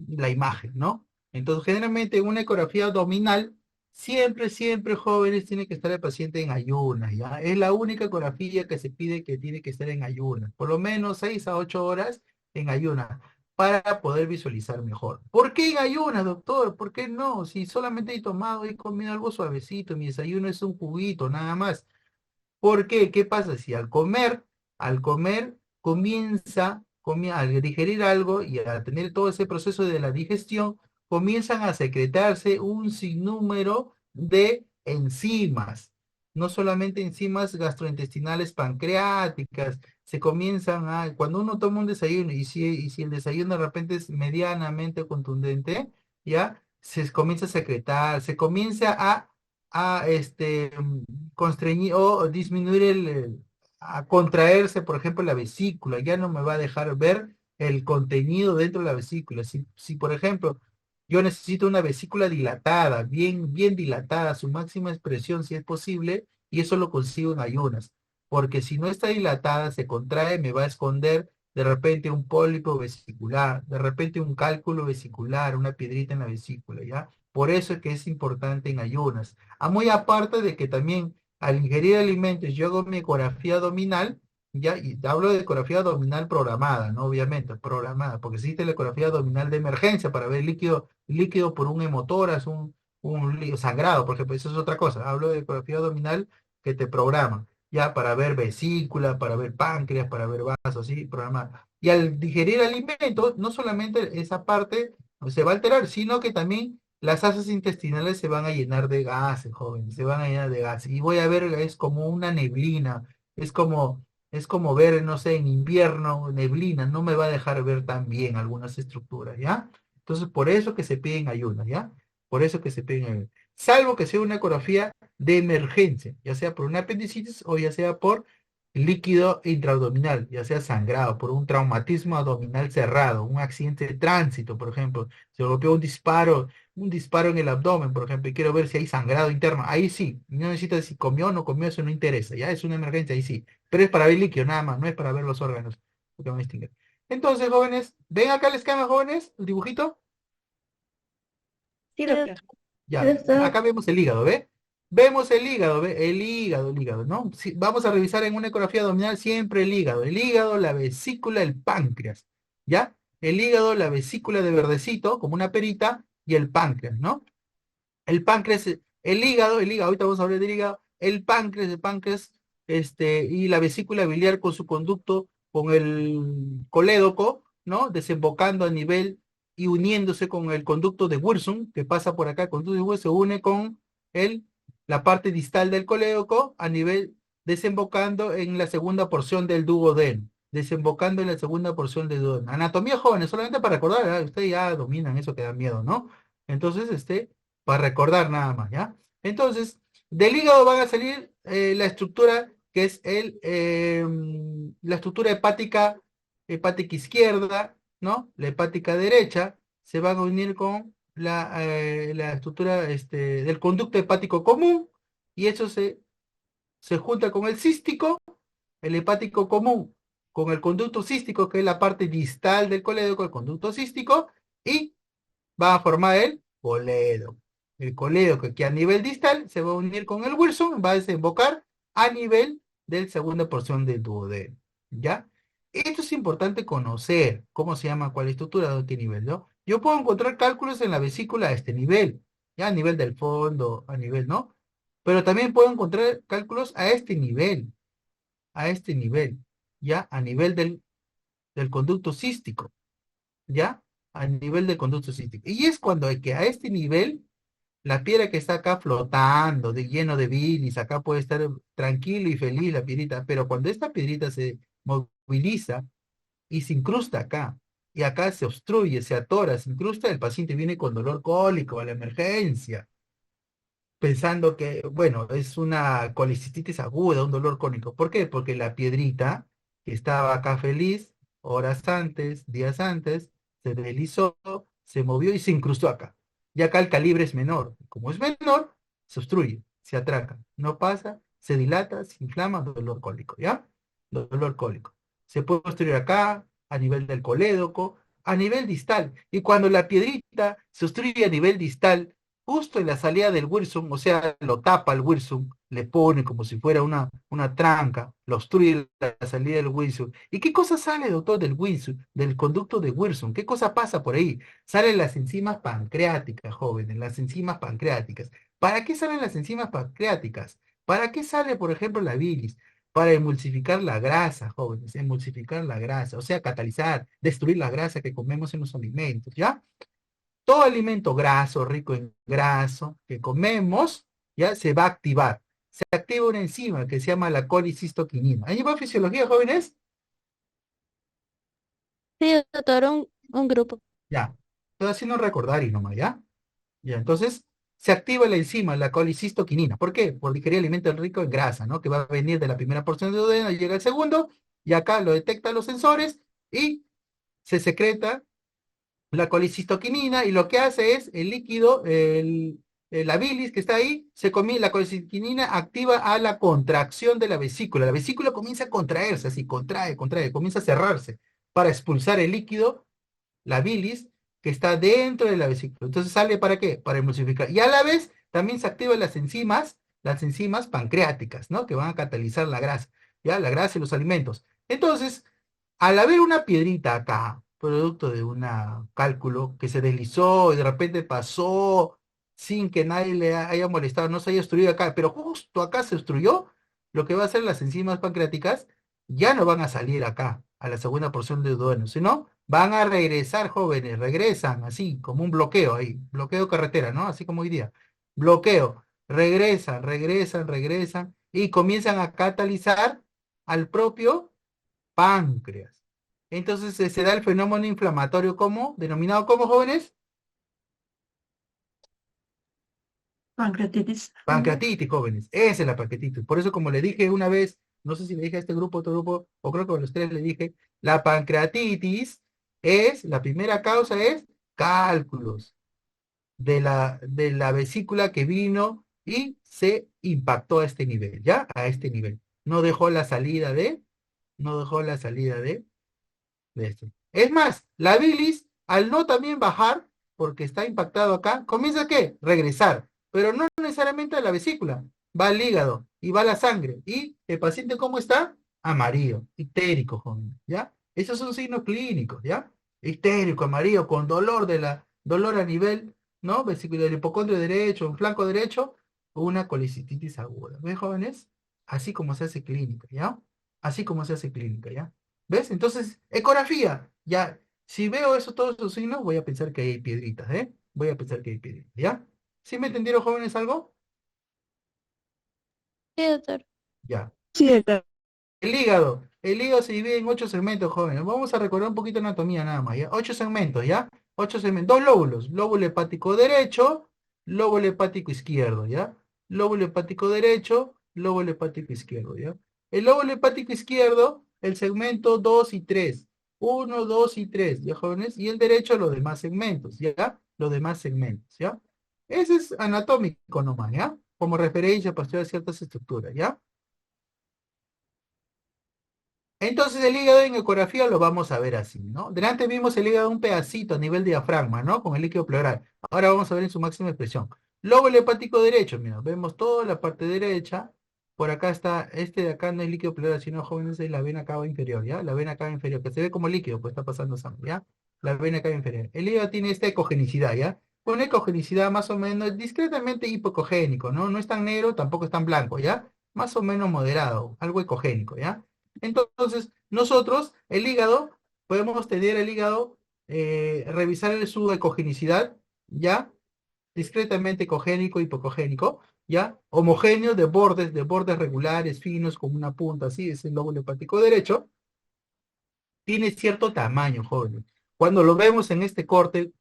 la imagen, ¿no? Entonces, generalmente en una ecografía abdominal, siempre, siempre, jóvenes, tiene que estar el paciente en ayunas, ¿ya? Es la única ecografía que se pide que tiene que estar en ayunas, por lo menos 6 a 8 horas en ayunas, para poder visualizar mejor. ¿Por qué en ayunas, doctor? ¿Por qué no? Si solamente he tomado y comido algo suavecito, mi desayuno es un juguito, nada más. ¿Por qué? ¿Qué pasa si al comer al digerir algo y al tener todo ese proceso de la digestión, comienzan a secretarse un sinnúmero de enzimas, no solamente enzimas gastrointestinales pancreáticas, cuando uno toma un desayuno y si el desayuno de repente es medianamente contundente, ya comienza a secretar, se comienza a constreñir o disminuir a contraerse, por ejemplo, la vesícula, ya no me va a dejar ver el contenido dentro de la vesícula. Si por ejemplo, yo necesito una vesícula dilatada, bien, bien dilatada, su máxima expresión, si es posible, y eso lo consigo en ayunas, porque si no está dilatada, se contrae, me va a esconder de repente un pólipo vesicular, de repente un cálculo vesicular, una piedrita en la vesícula, ¿ya? Por eso es que es importante en ayunas. Muy aparte de que también al ingerir alimentos, yo hago mi ecografía abdominal, ya, y te hablo de ecografía abdominal programada, ¿no? Obviamente, programada, porque existe la ecografía abdominal de emergencia para ver líquido por un hemotórax, sangrado, por ejemplo, eso es otra cosa. Hablo de ecografía abdominal que te programa, ya, para ver vesícula, para ver páncreas, para ver vasos, así, programada. Y al digerir alimentos, no solamente esa parte se va a alterar, sino que también las asas intestinales se van a llenar de gases, jóvenes, se van a llenar de gases. Y voy a ver, es como una neblina, es como ver, no sé, en invierno, neblina, no me va a dejar ver tan bien algunas estructuras, ¿ya? Entonces, por eso que se piden ayunas, ¿ya? Por eso que se piden ayunas. Salvo que sea una ecografía de emergencia, ya sea por una apendicitis o ya sea por líquido intraabdominal, ya sea sangrado por un traumatismo abdominal cerrado, un accidente de tránsito, por ejemplo, se golpeó un disparo en el abdomen, por ejemplo, y quiero ver si hay sangrado interno, ahí sí, no necesita si comió o no comió, eso no interesa, ya es una emergencia, ahí sí, pero es para ver líquido nada más, no es para ver los órganos, porque van a distinguir. Entonces, jóvenes, ven acá el esquema, jóvenes, el dibujito.
Sí,
Sí,
doctor. Sí,
Ya,
doctor.
acá vemos el hígado, ¿ve? Vemos el hígado, ¿ve? El hígado, ¿no? Vamos a revisar en una ecografía abdominal siempre el hígado, la vesícula, el páncreas, ¿ya? El hígado, la vesícula de verdecito, como una perita, y el páncreas, ¿no? El páncreas, el hígado, ahorita vamos a hablar del hígado, el páncreas, y la vesícula biliar con su conducto, con el colédoco, ¿no? Desembocando a nivel y uniéndose con el conducto de Wirsum, que pasa por acá, el conducto de Wirsum se une con el, la parte distal del colédoco a nivel, desembocando en la segunda porción del duodeno, desembocando en la segunda porción del duodeno. Anatomía jóvenes, solamente para recordar, ¿verdad? Ustedes ya dominan eso que da miedo, ¿no? Entonces, para recordar nada más, ¿ya? Entonces, del hígado van a salir la estructura que es la estructura hepática izquierda, ¿no? La hepática derecha, se van a unir con la estructura del conducto hepático común, y eso se junta con el cístico, el hepático común, con el conducto cístico, que es la parte distal del colédoco, el conducto cístico, y va a formar el coledo. El coledo que a nivel distal se va a unir con el Wilson, va a desembocar a nivel de segunda porción del duodeno. ¿Ya? Esto es importante conocer cómo se llama, cuál estructura, de qué nivel, ¿no? Yo puedo encontrar cálculos en la vesícula a este nivel, ya a nivel del fondo, a nivel, ¿no? Pero también puedo encontrar cálculos a este nivel, ya a nivel del conducto cístico. ¿Ya? A nivel del conducto cístico. Y es cuando hay que a este nivel, la piedra que está acá flotando, lleno de bilis, acá puede estar tranquilo y feliz la piedrita, pero cuando esta piedrita se moviliza y se incrusta acá, y acá se obstruye, se atora, se incrusta, el paciente viene con dolor cólico a la emergencia, pensando que, bueno, es una colicistitis aguda, un dolor crónico. ¿Por qué? Porque la piedrita que estaba acá feliz, horas antes, días antes, se deslizó, se movió y se incrustó acá. Y acá el calibre es menor. Como es menor, se obstruye, se atraca, no pasa, se dilata, se inflama, dolor cólico, ¿ya? Dolor cólico. Se puede obstruir acá, a nivel del colédoco, a nivel distal. Y cuando la piedrita se obstruye a nivel distal, justo en la salida del Wilson, o sea, lo tapa el Wilson, le pone como si fuera una tranca, lo obstruye la salida del Wilson. ¿Y qué cosa sale, doctor, del Wilson, del conducto de Wilson? ¿Qué cosa pasa por ahí? Salen las enzimas pancreáticas, jóvenes, las enzimas pancreáticas. ¿Para qué salen las enzimas pancreáticas? ¿Para qué sale, por ejemplo, la bilis? Para emulsificar la grasa, jóvenes, emulsificar la grasa, o sea, catalizar, destruir la grasa que comemos en los alimentos, ¿ya? Todo alimento graso, rico en graso, que comemos, ya se va a activar. Se activa una enzima que se llama la colicistoquinina. ¿Hay lleva fisiología, jóvenes?
sí, doctor, un grupo.
Ya. Estoy haciendo recordar y nomás, ¿ya? Ya, entonces se activa la enzima, la colicistoquinina. ¿Por qué? Por digerir alimentos ricos en grasa, ¿no? Que va a venir de la primera porción de duodeno, llega al segundo, y acá lo detectan los sensores y se secreta la colicistoquinina, y lo que hace es el líquido, la bilis que está ahí, la colicistoquinina activa a la contracción de la vesícula. La vesícula comienza a contraerse, así, contrae, comienza a cerrarse para expulsar el líquido, la bilis, que está dentro de la vesícula. Entonces sale ¿para qué? Para emulsificar. Y a la vez también se activan las enzimas pancreáticas, ¿no? Que van a catalizar la grasa, ¿ya? La grasa y los alimentos. Entonces, al haber una piedrita acá, producto de un cálculo que se deslizó y de repente pasó sin que nadie le haya molestado, no se haya obstruido acá, pero justo acá se obstruyó, lo que va a hacer las enzimas pancreáticas ya no van a salir acá, a la segunda porción del duodeno, sino van a regresar, jóvenes, regresan así, como un bloqueo ahí, bloqueo carretera, ¿no? Así como hoy día. Bloqueo, regresan y comienzan a catalizar al propio páncreas. Entonces se da el fenómeno inflamatorio como, denominado como, jóvenes,
Pancreatitis.
pancreatitis, jóvenes. Esa es la pancreatitis. Por eso, como le dije una vez no sé si le dije a este grupo, otro grupo, o creo que a los tres le dije, la pancreatitis es, la primera causa es cálculos de la vesícula que vino y se impactó a este nivel, ¿ya? A este nivel. No dejó la salida no dejó la salida de esto. Es más, la bilis, al no también bajar, porque está impactado acá, comienza a ¿qué? Regresar, pero no necesariamente a la vesícula, va al hígado y va a la sangre. ¿Y el paciente cómo está? Amarillo, histérico, joven, ¿ya? Esos son signos clínicos, ¿ya? Histérico, amarillo, con dolor a nivel, ¿no? Vesícula del hipocondrio derecho, en flanco derecho, una colicitis aguda. ¿Ven, jóvenes? Así como se hace clínica, ¿ya? Así como se hace clínica, ¿ya? ¿Ves? Entonces, ecografía. Ya, si veo eso, todos esos signos, voy a pensar que hay piedritas, ¿eh? Voy a pensar que hay piedritas, ¿ya? ¿Sí me entendieron, jóvenes, algo?
Sí, doctor.
Ya.
Sí, doctor.
El hígado se divide en 8 segmentos, jóvenes. Vamos a recordar un poquito de anatomía nada más, ¿ya? 8 segmentos, ¿ya? 8 segmentos, dos lóbulos. Lóbulo hepático derecho, lóbulo hepático izquierdo, ¿ya? Lóbulo hepático derecho, lóbulo hepático izquierdo, ¿ya? El lóbulo hepático izquierdo, el segmento 2 y 3. 1, 2 y 3, ¿ya, jóvenes? Y el derecho, los demás segmentos, ¿ya? Los demás segmentos, ¿ya? Ese es anatómico nomás, ¿ya? Como referencia para estudiar ciertas estructuras, ¿ya? Entonces el hígado en ecografía lo vamos a ver así, ¿no? Delante vimos el hígado un pedacito a nivel diafragma, ¿no? Con el líquido pleural. Ahora vamos a ver en su máxima expresión. Lóbulo hepático derecho, mira, vemos toda la parte derecha. Por acá está, este de acá no es líquido pleural, sino jóvenes es la vena cava inferior, ¿ya? La vena cava inferior, que se ve como líquido, pues está pasando sangre, ¿ya? La vena cava inferior. El hígado tiene esta ecogenicidad, ¿ya? Una ecogenicidad más o menos discretamente hipocogénico, ¿no? No es tan negro, tampoco es tan blanco, ¿ya? Más o menos moderado, algo ecogénico, ¿ya? Entonces, nosotros, el hígado, podemos tener el hígado, revisar su ecogenicidad, ¿ya? Discretamente ecogénico, hipocogénico, ¿ya? Homogéneo de bordes regulares, finos, con una punta, así es el lóbulo hepático derecho. Tiene cierto tamaño, jóvenes. Cuando lo vemos en este corte,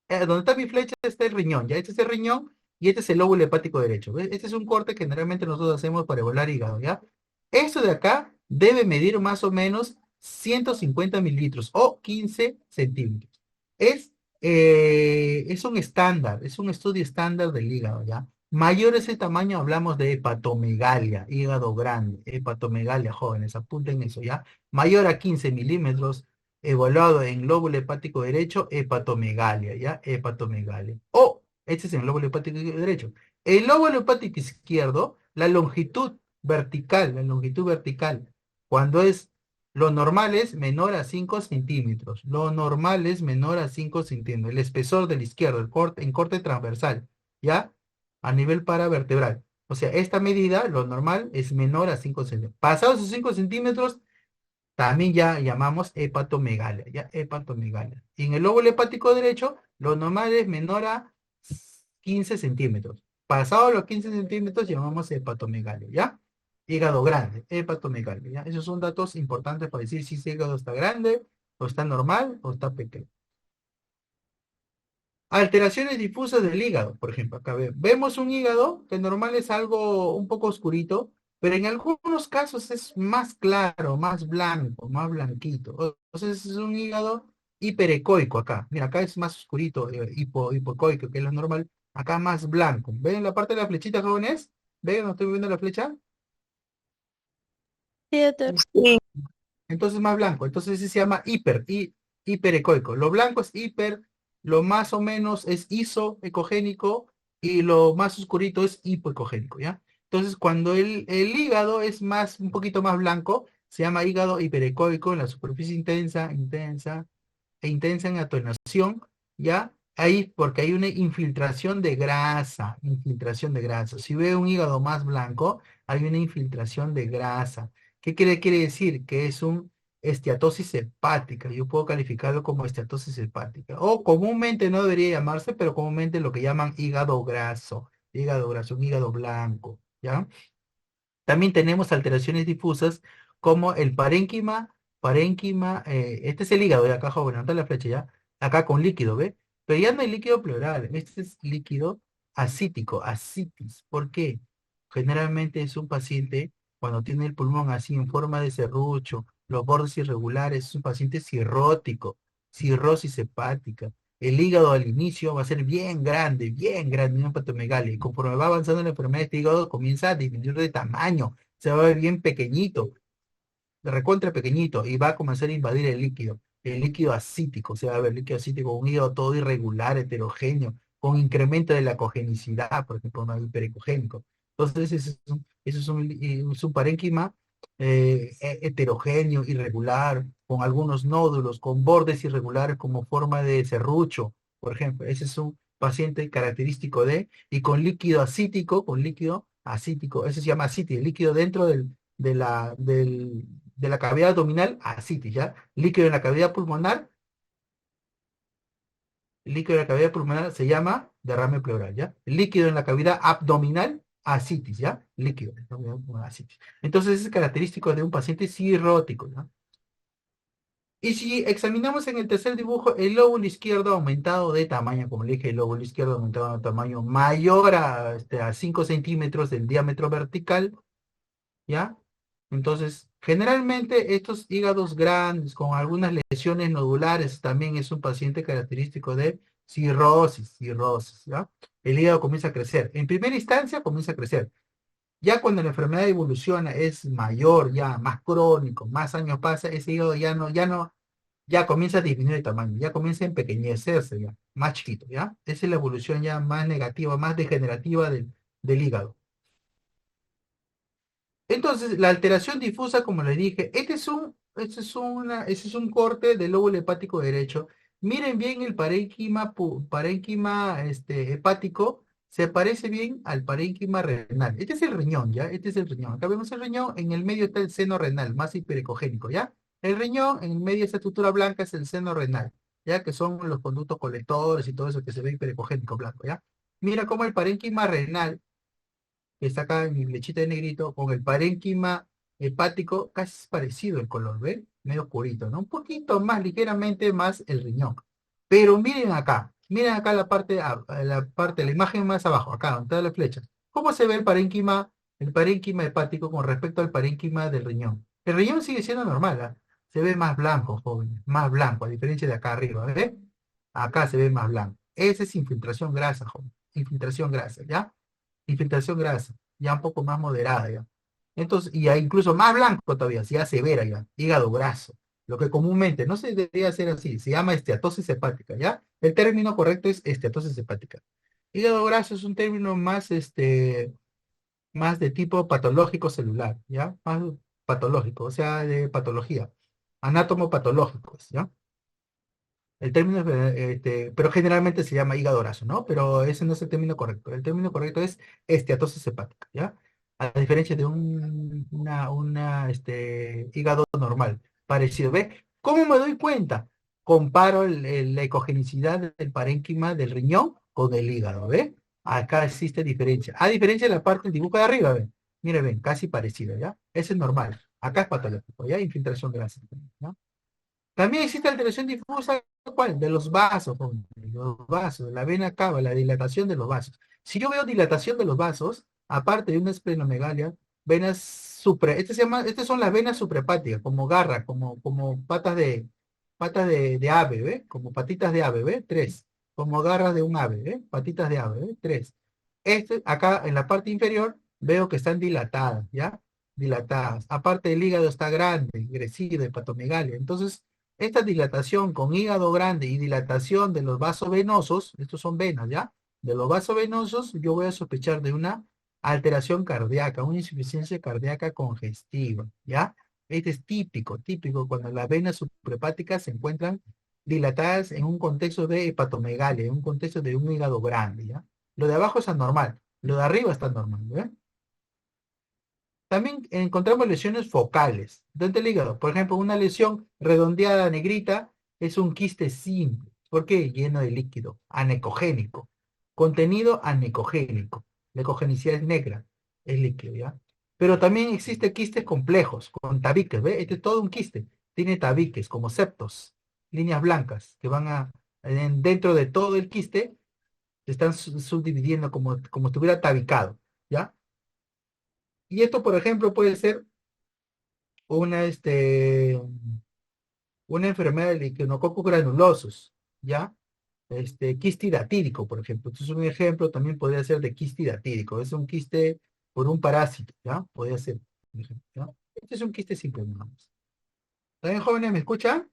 donde está mi flecha está el riñón, ¿ya? Este es el riñón y este es el lóbulo hepático derecho. ¿Ves? Este es un corte que generalmente nosotros hacemos para evaluar hígado, ¿ya? Esto de acá debe medir más o menos 150 mililitros o 15 centímetros. Es un estándar, es un estudio estándar del hígado, ¿ya? Mayor ese tamaño, hablamos de hepatomegalia, hígado grande, hepatomegalia, jóvenes, apunten eso, ¿ya? Mayor a 15 milímetros, evaluado en lóbulo hepático derecho, hepatomegalia, ¿ya? Hepatomegalia. O, este es el lóbulo hepático derecho. El lóbulo hepático izquierdo, la longitud vertical, cuando es, lo normal es menor a 5 centímetros, lo normal es menor a 5 centímetros, el espesor del izquierdo, en corte transversal, ¿ya? A nivel paravertebral. O sea, esta medida, lo normal, es menor a 5 centímetros. Pasados esos 5 centímetros, también ya llamamos hepatomegalia, ya hepatomegalia. Y en el lóbulo hepático derecho, lo normal es menor a 15 centímetros. Pasado los 15 centímetros, llamamos hepatomegalia, ¿ya? Hígado grande, hepatomegalia, ¿ya? Esos son datos importantes para decir si ese hígado está grande, o está normal, o está pequeño. Alteraciones difusas del hígado, por ejemplo, acá vemos un hígado que normal es algo un poco oscurito, pero en algunos casos es más claro, más blanco, más blanquito. Entonces es un hígado hiperecoico acá. Mira, acá es más oscurito, hipoecoico, que es lo normal. Acá más blanco. ¿Ven la parte de la flechita, jóvenes? ¿Ven? ¿No estoy viendo la flecha?
Sí, doctor.
Sí.
Entonces más blanco. Entonces ese se llama hiperecoico. Lo blanco es hiper, lo más o menos es isoecogénico y lo más oscurito es hipoecogénico, ¿ya? Entonces cuando el hígado es un poquito más blanco, se llama hígado hiperecoico en la superficie intensa en atonación, ¿ya? Ahí, porque hay una infiltración de grasa. Si ve un hígado más blanco, hay una infiltración de grasa. ¿Qué quiere decir? Que es un esteatosis hepática. Yo puedo calificarlo como esteatosis hepática. O comúnmente no debería llamarse, pero comúnmente lo que llaman hígado graso, un hígado blanco, ¿ya? También tenemos alteraciones difusas como el parénquima, este es el hígado de acá, joven, anda la flecha ya, acá con líquido, ¿ve? Pero ya no hay líquido pleural, este es líquido asítico, asitis. ¿Por qué? Generalmente es un paciente cuando tiene el pulmón así en forma de serrucho, los bordes irregulares, es un paciente cirrótico, cirrosis hepática. El hígado al inicio va a ser bien grande, una hepatomegalia. Y conforme va avanzando la enfermedad, este hígado comienza a disminuir de tamaño, se va a ver bien pequeñito, de recontra pequeñito, y va a comenzar a invadir el líquido ascítico, o sea, va a ver líquido ascítico, un hígado todo irregular, heterogéneo, con incremento de la cogenicidad, por ejemplo, un hiperecogénico. Entonces, es un parénquima heterogéneo, irregular, con algunos nódulos, con bordes irregulares como forma de serrucho, por ejemplo. Ese es un paciente característico y con líquido ascítico, ese se llama ascitis, el líquido dentro de la, del, de la cavidad abdominal, ascitis, ¿ya? Líquido en la cavidad pulmonar, líquido en la cavidad pulmonar se llama derrame pleural, ¿ya? Líquido en la cavidad abdominal, ascitis, ¿ya? Líquido, ascitis. Entonces es característico de un paciente cirrótico, ¿no? Y si examinamos en el tercer dibujo, el lóbulo izquierdo aumentado de tamaño, como le dije, el lóbulo izquierdo aumentado de tamaño mayor a 5 centímetros del diámetro vertical, ¿ya? Entonces, generalmente estos hígados grandes con algunas lesiones nodulares también es un paciente característico de cirrosis, ¿ya? El hígado comienza a crecer. En primera instancia comienza a crecer. Ya cuando la enfermedad evoluciona, es mayor, ya más crónico, más años pasa, ese hígado ya comienza a disminuir de tamaño, ya comienza a empequeñecerse, ya, más chiquito, ¿ya? Esa es la evolución ya más negativa, más degenerativa del hígado. Entonces, la alteración difusa, como le dije, este es un corte del lóbulo hepático derecho. Miren bien el parénquima hepático, se parece bien al parénquima renal. Este es el riñón, ¿ya? Este es el riñón. Acá vemos el riñón, en el medio está el seno renal, más hiperecogénico, ¿ya? El riñón, en el medio de esa estructura blanca es el seno renal, ¿ya? Que son los conductos colectores y todo eso que se ve hiperecogénico blanco, ¿ya? Mira cómo el parénquima renal que está acá en mi flechita de negrito, con el parénquima hepático, casi es parecido el color, ¿ven? Medio oscurito, ¿no? Un poquito más, ligeramente más el riñón. Pero miren acá la imagen más abajo, acá, donde está la flecha. ¿Cómo se ve el parénquima hepático con respecto al parénquima del riñón? El riñón sigue siendo normal, ¿ah? Se ve más blanco, joven, más blanco, a diferencia de acá arriba, ¿ves? Acá se ve más blanco. Esa es infiltración grasa, joven, infiltración grasa, ¿ya? Infiltración grasa, ya un poco más moderada ya. Entonces, y ya incluso más blanco todavía, ya severa ya, hígado graso. Lo que comúnmente no se debería hacer así, se llama esteatosis hepática, ¿ya? El término correcto es esteatosis hepática. Hígado graso es un término más de tipo patológico celular, ¿ya? Más patológico, o sea, de patología. Anátomo patológicos, ¿ya? El término, pero generalmente se llama hígado graso, ¿no? Pero ese no es el término correcto. El término correcto es esteatosis hepática, ¿ya? A diferencia de hígado normal, parecido. ¿Ve? ¿Cómo me doy cuenta? Comparo la ecogenicidad del parénquima del riñón con el hígado, ¿ve? Acá existe diferencia. A diferencia de la parte del dibujo de arriba, ¿ven? Mire, ven, casi parecido, ¿ya? Ese es normal. Acá es patológico, ¿ya? Infiltración grasa, ¿no? También existe alteración difusa, ¿cuál? De los vasos, joven, de los vasos, la vena cava, la dilatación de los vasos. Si yo veo dilatación de los vasos, aparte de una esplenomegalia, estas son las venas suprahepáticas, como garra, como patas de ave, ¿ve? Como patitas de ave, ¿ve? Tres. Como garras de un ave, ¿ve? Patitas de ave, ¿ve? Tres. Acá en la parte inferior, veo que están dilatadas, ¿ya? Dilatadas. Aparte el hígado está grande, crecido, hepatomegalia. Entonces, esta dilatación con hígado grande y dilatación de los vasos venosos, estos son venas, ¿ya? De los vasos venosos, yo voy a sospechar de una alteración cardíaca, una insuficiencia cardíaca congestiva, ¿ya? Este es típico cuando las venas suprahepáticas se encuentran dilatadas en un contexto de hepatomegalia, en un contexto de un hígado grande, ¿ya? Lo de abajo es anormal, lo de arriba está normal, ¿ya? También encontramos lesiones focales dentro del hígado. Por ejemplo, una lesión redondeada negrita es un quiste simple. ¿Por qué? Lleno de líquido, anecogénico. Contenido anecogénico. La ecogenicidad es negra, es líquido, ¿ya? Pero también existen quistes complejos, con tabiques, ¿ve? Este es todo un quiste. Tiene tabiques, como septos, líneas blancas, que dentro de todo el quiste, se están subdividiendo como si estuviera tabicado, ¿ya? Y esto, por ejemplo, puede ser una, una enfermedad de Echinococcus granulosus, ¿ya? Quiste hidatídico, por ejemplo. Entonces, un ejemplo también podría ser de quiste hidatídico. Es un quiste por un parásito, ¿ya? Podría ser, por ejemplo, ¿ya? Este es un quiste simple, nada más. ¿También, jóvenes, me escuchan?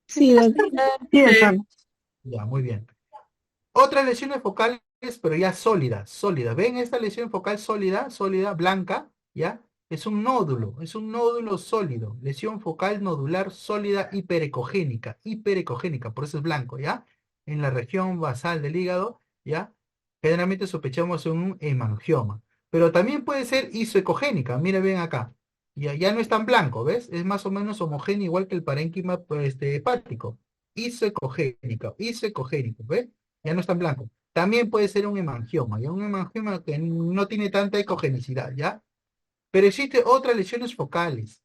Sí, doctor. Sí, doctor.
Ya, muy bien. Otras lesiones focales, pero ya sólidas, sólidas. ¿Ven esta lesión focal sólida, sólida, blanca? ¿Ya? Es un nódulo sólido. Lesión focal nodular sólida hiperecogénica, por eso es blanco, ¿ya? En la región basal del hígado, ¿ya? Generalmente sospechamos un hemangioma. Pero también puede ser isoecogénica, mira bien acá. Ya no es tan blanco, ¿ves? Es más o menos homogéneo, igual que el parénquima pues, hepático. Isoecogénico, ¿ves? Ya no es tan blanco. También puede ser un hemangioma, ¿ya? Un hemangioma que no tiene tanta ecogenicidad, ¿ya? Pero existe otras lesiones focales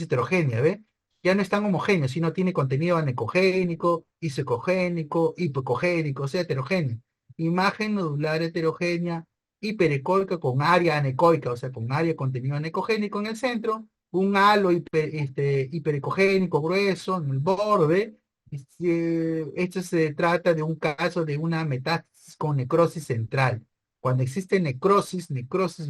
heterogéneas, ¿ve? Ya no es tan homogéneo, sino tiene contenido anecogénico, isocogénico, hipocogénico, o sea, heterogéneo. Imagen nodular heterogénea, hiperecoica con área anecoica, o sea, con área contenido anecogénico en el centro, un halo hiperecogénico grueso en el borde. Esto se trata de un caso de una metástasis con necrosis central. Cuando existe necrosis,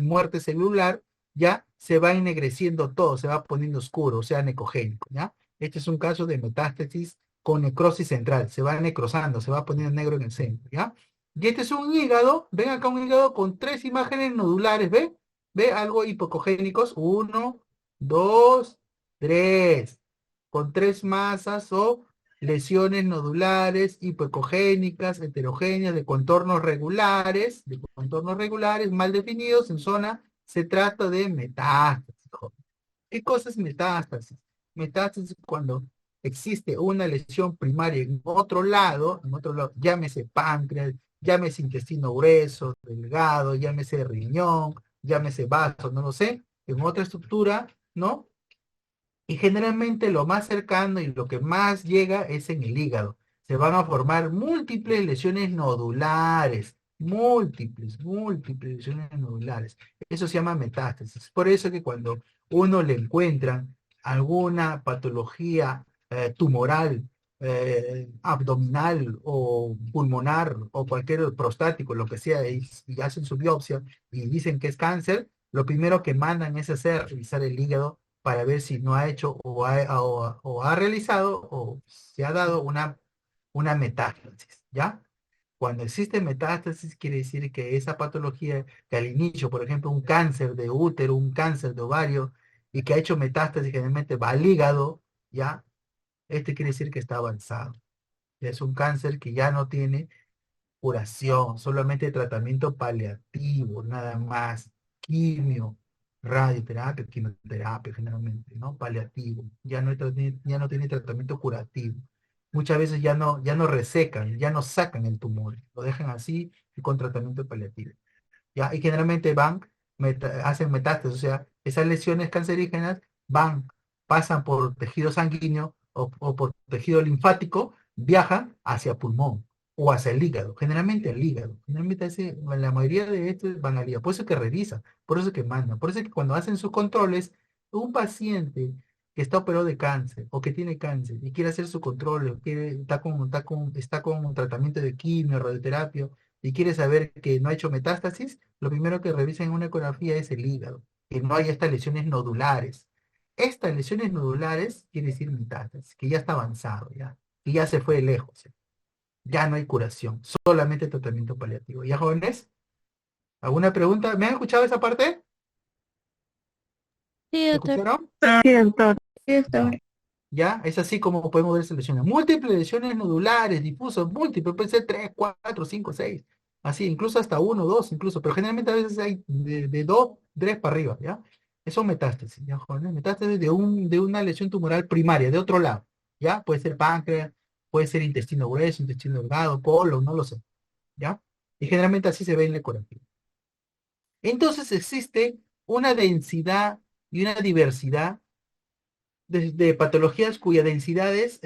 muerte celular, ya se va ennegreciendo todo, se va poniendo oscuro, o sea, necogénico, ¿ya? Este es un caso de metástasis con necrosis central, se va necrosando, se va poniendo negro en el centro, ¿ya? Y este es un hígado, ven acá un hígado con tres imágenes nodulares, ¿ve? ¿Ve? Algo hipocogénicos, uno, dos, tres, con tres masas o lesiones nodulares, hipocogénicas, heterogéneas, de contornos regulares, mal definidos en zona, se trata de metástasis. Joven. ¿Qué cosa es metástasis? Metástasis es cuando existe una lesión primaria en otro lado, llámese páncreas, llámese intestino grueso, delgado, llámese riñón, llámese vaso, no lo sé, en otra estructura, ¿no? Y generalmente lo más cercano y lo que más llega es en el hígado. Se van a formar múltiples lesiones nodulares, múltiples lesiones nodulares. Eso se llama metástasis. Por eso que cuando uno le encuentran alguna patología tumoral, abdominal o pulmonar o cualquier prostático, lo que sea, y hacen su biopsia y dicen que es cáncer, lo primero que mandan es hacer revisar el hígado para ver si no ha hecho o ha realizado o se ha dado una metástasis, ¿ya? Cuando existe metástasis quiere decir que esa patología que al inicio, por ejemplo, un cáncer de útero, un cáncer de ovario, y que ha hecho metástasis generalmente va al hígado, ¿ya? Este quiere decir que está avanzado. Es un cáncer que ya no tiene curación, solamente tratamiento paliativo, nada más, quimio, radioterapia, quimioterapia generalmente, ¿no? Paliativo, ya no tiene tratamiento curativo. Muchas veces ya no resecan, ya no sacan el tumor, lo dejan así y con tratamiento paliativo. ¿Ya? Y generalmente hacen metástasis, o sea, esas lesiones cancerígenas pasan por tejido sanguíneo o por tejido linfático, viajan hacia pulmón o hacia el hígado, generalmente el hígado. Generalmente la mayoría de estos van al hígado, por eso que revisan, por eso que mandan, por eso que cuando hacen sus controles, un paciente que está operado de cáncer o que tiene cáncer y quiere hacer su control, o está con un tratamiento de quimio, radioterapia, y quiere saber que no ha hecho metástasis, lo primero que revisa en una ecografía es el hígado, que no hay estas lesiones nodulares. Estas lesiones nodulares quiere decir metástasis, que ya está avanzado, ya, y ya se fue lejos, ya no hay curación, solamente tratamiento paliativo. ¿Ya, jóvenes? ¿Alguna pregunta? ¿Me han escuchado esa parte?
Sí,
¿Me
doctor.
escucharon?
Sí, doctor.
Sí, doctor.
Ya. ¿Ya? Es así como podemos ver esas lesiones. Múltiples lesiones nodulares, difusas, múltiples, pueden ser 3, 4, 5, 6. Así, incluso hasta uno, dos, incluso, pero generalmente a veces hay de 2, 3 para arriba, ¿ya? Eso es metástasis, ¿ya, jóvenes? Metástasis de una lesión tumoral primaria, de otro lado, ¿ya? Puede ser páncreas, puede ser intestino grueso, intestino delgado, colon, no lo sé, ¿ya? Y generalmente así se ve en la ecografía. Entonces existe una densidad y una diversidad de patologías cuyas densidades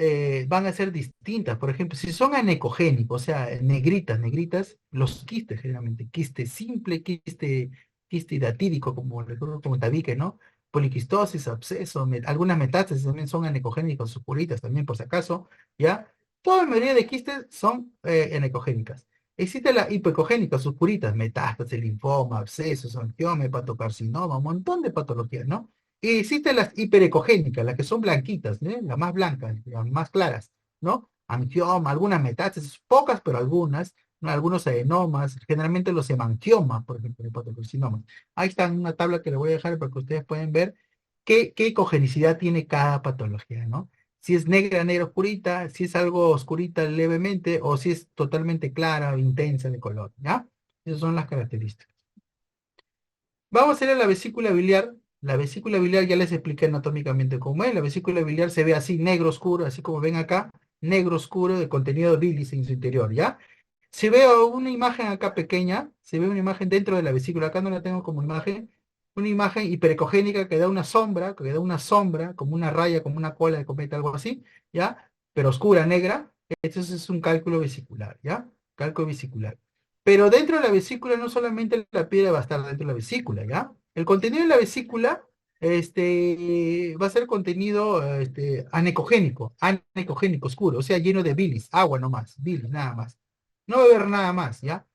van a ser distintas. Por ejemplo, si son anecogénicos, o sea, negritas, los quistes generalmente, quiste simple, quiste hidatídico, como tabique, ¿no? Poliquistosis, absceso, algunas metástasis también son anecogénicos, sucuritas también, por si acaso, ¿ya? Toda la mayoría de quistes son anecogénicas. Existe la hipocogénica, sucuritas, metástasis, linfoma, abscesos, angioma, hepatocarcinoma, un montón de patologías, ¿no? Y existen las hiperecogénicas, las que son blanquitas, ¿eh? Las más blancas, las más claras, ¿no? Angioma, algunas metástasis, pocas, pero algunas, ¿no? Algunos adenomas, generalmente los hemangiomas, por ejemplo, hepatocarcinomas. Ahí está en una tabla que le voy a dejar para que ustedes puedan ver qué ecogenicidad tiene cada patología, ¿no? Si es negra, negra oscurita, si es algo oscurita levemente, o si es totalmente clara o intensa de color, ¿ya? Esas son las características. Vamos a ir a la vesícula biliar. La vesícula biliar ya les expliqué anatómicamente cómo es. La vesícula biliar se ve así, negro oscuro, así como ven acá, negro oscuro de contenido de bilis en su interior, ¿ya? Se ve una imagen acá pequeña, se ve una imagen dentro de la vesícula, acá no la tengo como imagen, una imagen hiperecogénica que da una sombra, como una raya, como una cola de cometa, algo así, ¿ya? Pero oscura, negra. Entonces es un cálculo vesicular, ¿ya? Cálculo vesicular. Pero dentro de la vesícula no solamente la piedra va a estar dentro de la vesícula, ¿ya? El contenido de la vesícula va a ser contenido anecogénico, oscuro, o sea, lleno de bilis, agua nomás, bilis, nada más. No va a haber nada más, ¿ya?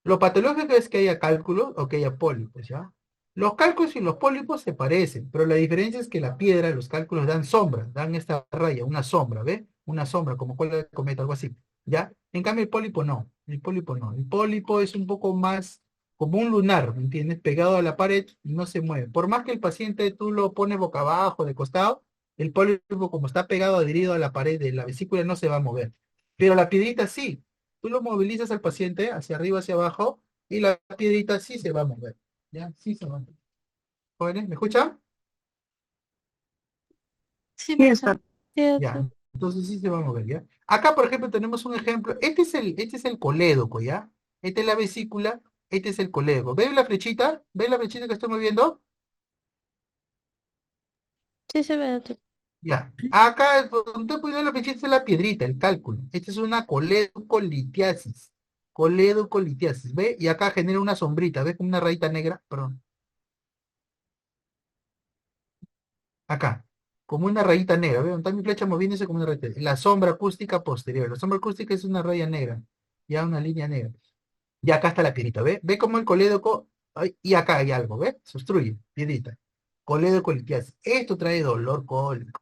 Lo patológico es que haya cálculos o que haya pólipos, ¿ya? Los cálculos y los pólipos se parecen, pero la diferencia es que la piedra, los cálculos dan sombra, dan esta raya, una sombra, ¿ve? Una sombra, como cola de cometa, algo así, ¿ya? En cambio, el pólipo no, el pólipo no. El pólipo es un poco más como un lunar, ¿me entiendes? Pegado a la pared y no se mueve. Por más que el paciente tú lo pones boca abajo, de costado, el pólipo, como está pegado, adherido a la pared de la vesícula, no se va a mover. Pero la piedrita sí. Tú lo movilizas al paciente hacia arriba, hacia abajo, y la piedrita sí se va a mover. ¿Ya? Sí se va a mover. Jóvenes, ¿me escuchan?
Sí,
Sí,
profesor.
doctor.
Ya.
Cierto.
Entonces sí se va a mover, ¿ya? Acá, por ejemplo, tenemos un ejemplo. Este es el colédoco, ¿ya? Esta es la vesícula, este es el colédoco. ¿Ven la flechita? ¿Ven la flechita que estoy moviendo?
Sí se ve, doctor.
Ya. Acá, donde estoy poniendo la flechita es la piedrita, el cálculo. Esta es una coledocolitiasis. Coledocolitiasis, ¿ve? Y acá genera una sombrita, ¿ves? Como una rayita negra, perdón. Acá, como una rayita negra, ¿veo? Está mi flecha moviéndose como una rayita. La sombra acústica posterior. La sombra acústica es una raya negra, ya una línea negra. Y acá está la piedrita, ¿ve? Ve como el colédoco, ay, y acá hay algo, ¿ve? Se obstruye, piedrita. Colédocolitiasis. Esto trae dolor cólico,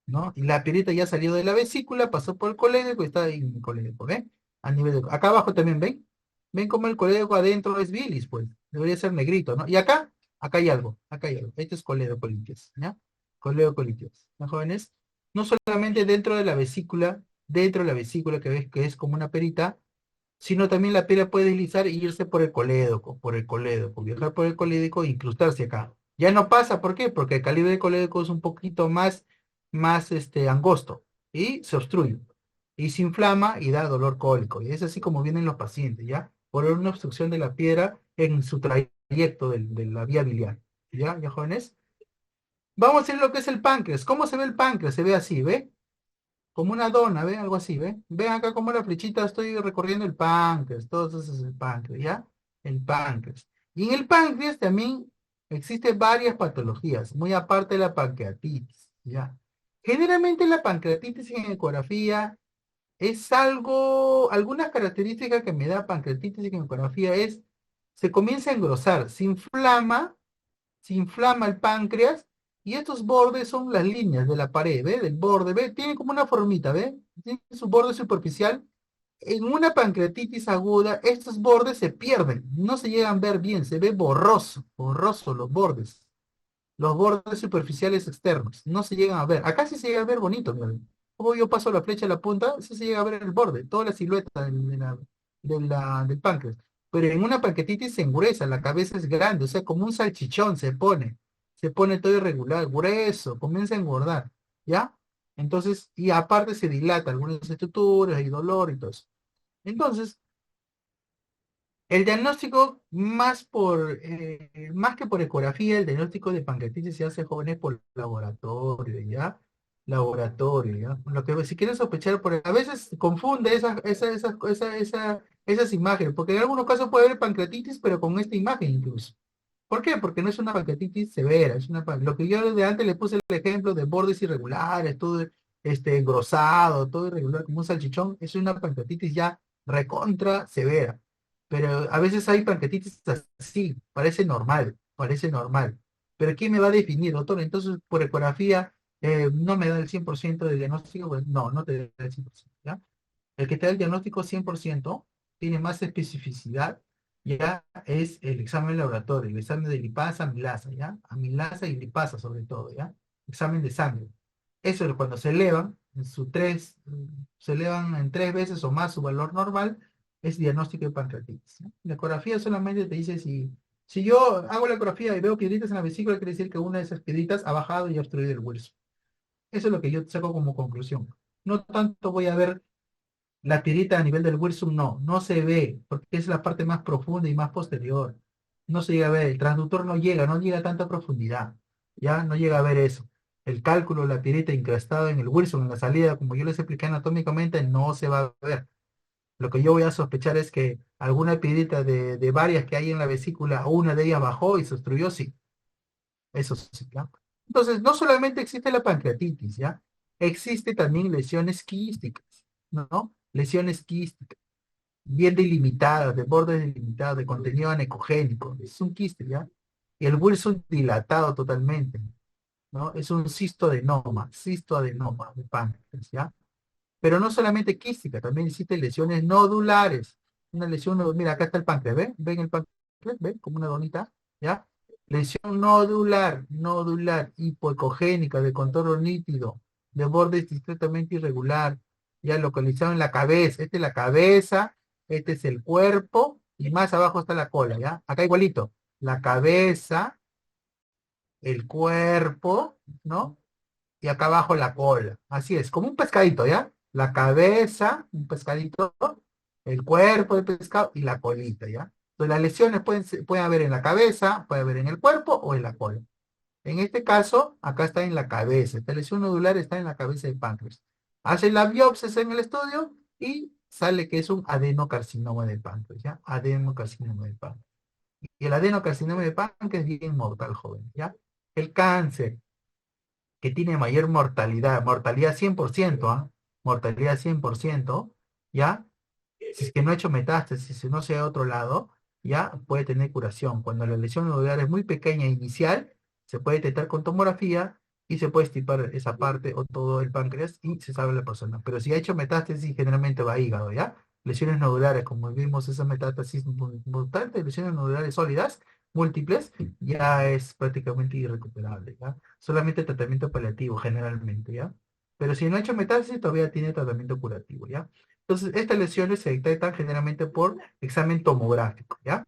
¿no? Y la piedrita ya salió de la vesícula, pasó por el colédoco y está ahí en el colédoco, ¿ve? A nivel de... Acá abajo también, ¿ven? Ven como el colédoco adentro es bilis, pues. Debería ser negrito, ¿no? Y acá hay algo, acá hay algo. Este es colédocolitiasis, ¿ya? Coledocolitiasis, ¿no, jóvenes? No solamente dentro de la vesícula que ves que es como una perita, sino también la pera puede deslizar y irse por el colédoco, viajar por el colédoco e incrustarse acá. Ya no pasa, ¿por qué? Porque el calibre del colédoco es un poquito más angosto y se obstruye. Y se inflama y da dolor cólico. Y es así como vienen los pacientes, ¿ya? Por una obstrucción de la piedra en su trayecto de la vía biliar. ¿Ya? ¿Ya, jóvenes? Vamos a ver lo que es el páncreas. ¿Cómo se ve el páncreas? Se ve así, ¿ve? Como una dona, ¿ve? Algo así, ¿ve? Ven acá como la flechita estoy recorriendo el páncreas, todo eso es el páncreas, ¿ya? El páncreas. Y en el páncreas también existen varias patologías, muy aparte de la pancreatitis, ¿ya? Generalmente la pancreatitis en ecografía es algunas características que me da pancreatitis en ecografía es, se comienza a engrosar, se inflama el páncreas y estos bordes son las líneas de la pared, ¿ve? Del borde, ¿ve? Tiene como una formita, ¿ve? Tiene su borde superficial. En una pancreatitis aguda, estos bordes se pierden, no se llegan a ver bien, se ve borroso los bordes superficiales externos, no se llegan a ver. Acá sí se llega a ver bonito, miren. Como yo paso la flecha a la punta, sí se llega a ver el borde, toda la silueta del páncreas. Pero en una pancreatitis se engruesa, la cabeza es grande, o sea, como un salchichón se pone todo irregular, grueso, comienza a engordar, ¿ya? Entonces, y aparte se dilata algunas estructuras y dolor y todo eso. Entonces, El diagnóstico, más que por ecografía, el diagnóstico de pancreatitis se hace, jóvenes, por laboratorio, ¿ya? Laboratorio, ¿ya? Lo que si quieren sospechar, a veces confunde esas imágenes, porque en algunos casos puede haber pancreatitis, pero con esta imagen incluso. ¿Por qué? Porque no es una pancreatitis severa, lo que yo desde antes le puse el ejemplo de bordes irregulares, todo engrosado, todo irregular como un salchichón, es una pancreatitis ya recontra severa. Pero a veces hay pancreatitis así, parece normal. Pero ¿quién me va a definir, doctor? Entonces, por ecografía, no me da el 100% de diagnóstico. Pues, no, no te da el 100%, ¿ya? El que te da el diagnóstico 100% tiene más especificidad, ya es el examen laboratorio, el examen de lipasa, amilasa, ¿ya? Amilasa y lipasa sobre todo, ¿ya? Examen de sangre. Eso es cuando se elevan, se elevan en 3 veces o más su valor normal, es diagnóstico de pancreatitis, ¿no? La ecografía solamente te dice si yo hago la ecografía y veo piedritas en la vesícula, quiere decir que una de esas piedritas ha bajado y ha obstruido el hueso. Eso es lo que yo saco como conclusión. No tanto voy a ver la tirita a nivel del Wilson, no se ve, porque es la parte más profunda y más posterior. No se llega a ver, el transductor no llega a tanta profundidad, ya no llega a ver eso. El cálculo, la tirita incrustada en el Wilson, en la salida, como yo les expliqué anatómicamente, no se va a ver. Lo que yo voy a sospechar es que alguna piedrita de varias que hay en la vesícula, una de ellas bajó y se obstruyó, sí, eso sí, ¿ya? Entonces, no solamente existe la pancreatitis, ¿ya? Existe también lesiones quísticas, ¿no? Lesiones quísticas bien delimitadas, de bordes delimitados, de contenido anecogénico. Es un quiste, ¿ya? Y el Wilson dilatado totalmente, ¿no? Es un cistoadenoma de páncreas, ¿ya? Pero no solamente quística, también existen lesiones nodulares. Una lesión, mira, acá está el páncreas, ¿ven? ¿Ven el páncreas? ¿Ven? Como una donita, ¿ya? Lesión nodular, hipoecogénica, de contorno nítido, de bordes discretamente irregular, ya localizado en la cabeza. Esta es la cabeza, este es el cuerpo, y más abajo está la cola, ¿ya? Acá igualito, la cabeza, el cuerpo, ¿no? Y acá abajo la cola. Así es, como un pescadito, ¿ya? La cabeza, un pescadito, el cuerpo del pescado y la colita, ¿ya? Entonces las lesiones pueden haber en la cabeza, puede haber en el cuerpo o en la cola. En este caso, acá está en la cabeza. Esta lesión nodular está en la cabeza del páncreas. Hacen la biopsia en el estudio y sale que es un adenocarcinoma del páncreas, ¿ya? Adenocarcinoma del páncreas. Y el adenocarcinoma del páncreas es bien mortal, joven, ¿ya? El cáncer que tiene mayor mortalidad 100%, ¿ah? Mortalidad 100%, ¿ya? Si es que no ha hecho metástasis, si no sea a otro lado, ya puede tener curación. Cuando la lesión nodular es muy pequeña inicial, se puede detectar con tomografía y se puede estipar esa parte o todo el páncreas y se salva la persona. Pero si ha hecho metástasis, generalmente va a hígado, ¿ya? Lesiones nodulares, como vimos esa metástasis importante, lesiones nodulares sólidas, múltiples, ya es prácticamente irrecuperable, ¿ya? Solamente tratamiento paliativo, generalmente, ¿ya? Pero si no ha hecho metástasis, todavía tiene tratamiento curativo, ¿ya? Entonces, estas lesiones se detectan generalmente por examen tomográfico, ¿ya?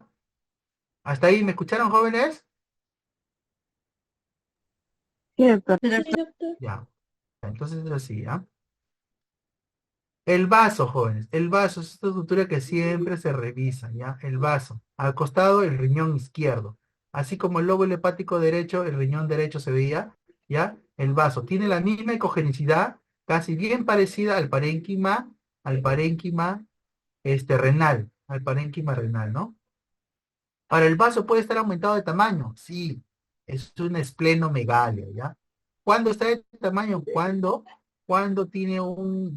¿Hasta ahí me escucharon, jóvenes?
Sí, doctor.
Sí, doctor.
Ya. Entonces es así, ¿ya? El vaso, jóvenes. El vaso es esta estructura que siempre se revisa, ¿ya? El vaso. Al costado, el riñón izquierdo. Así como el lóbulo hepático derecho, el riñón derecho se veía, ¿ya? El vaso tiene la misma ecogenicidad, casi bien parecida al parénquima renal, ¿no? Ahora, ¿el vaso puede estar aumentado de tamaño? Sí, es una esplenomegalia, ¿ya? ¿Cuándo está de tamaño? Cuando tiene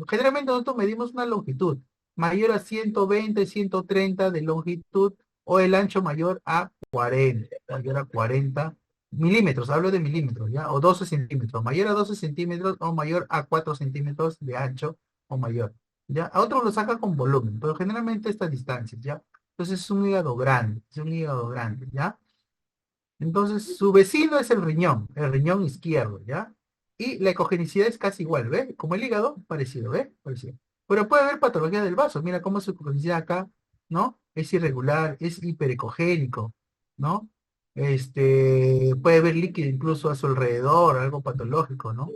Generalmente nosotros medimos una longitud mayor a 120, 130 de longitud o el ancho mayor a 40 milímetros, hablo de milímetros, ¿ya? O 12 centímetros, mayor a 12 centímetros o mayor a 4 centímetros de ancho o mayor, ¿ya? A otros lo sacan con volumen, pero generalmente estas distancias, ¿ya? Entonces es un hígado grande, ¿ya? Entonces su vecino es el riñón izquierdo, ¿ya? Y la ecogenicidad es casi igual, ¿ves? Como el hígado, parecido, ¿ves? Parecido. Pero puede haber patología del vaso, mira cómo su ecogenicidad acá, ¿no? Es irregular, es hiperecogénico, ¿no? Puede haber líquido incluso a su alrededor, algo patológico, ¿no?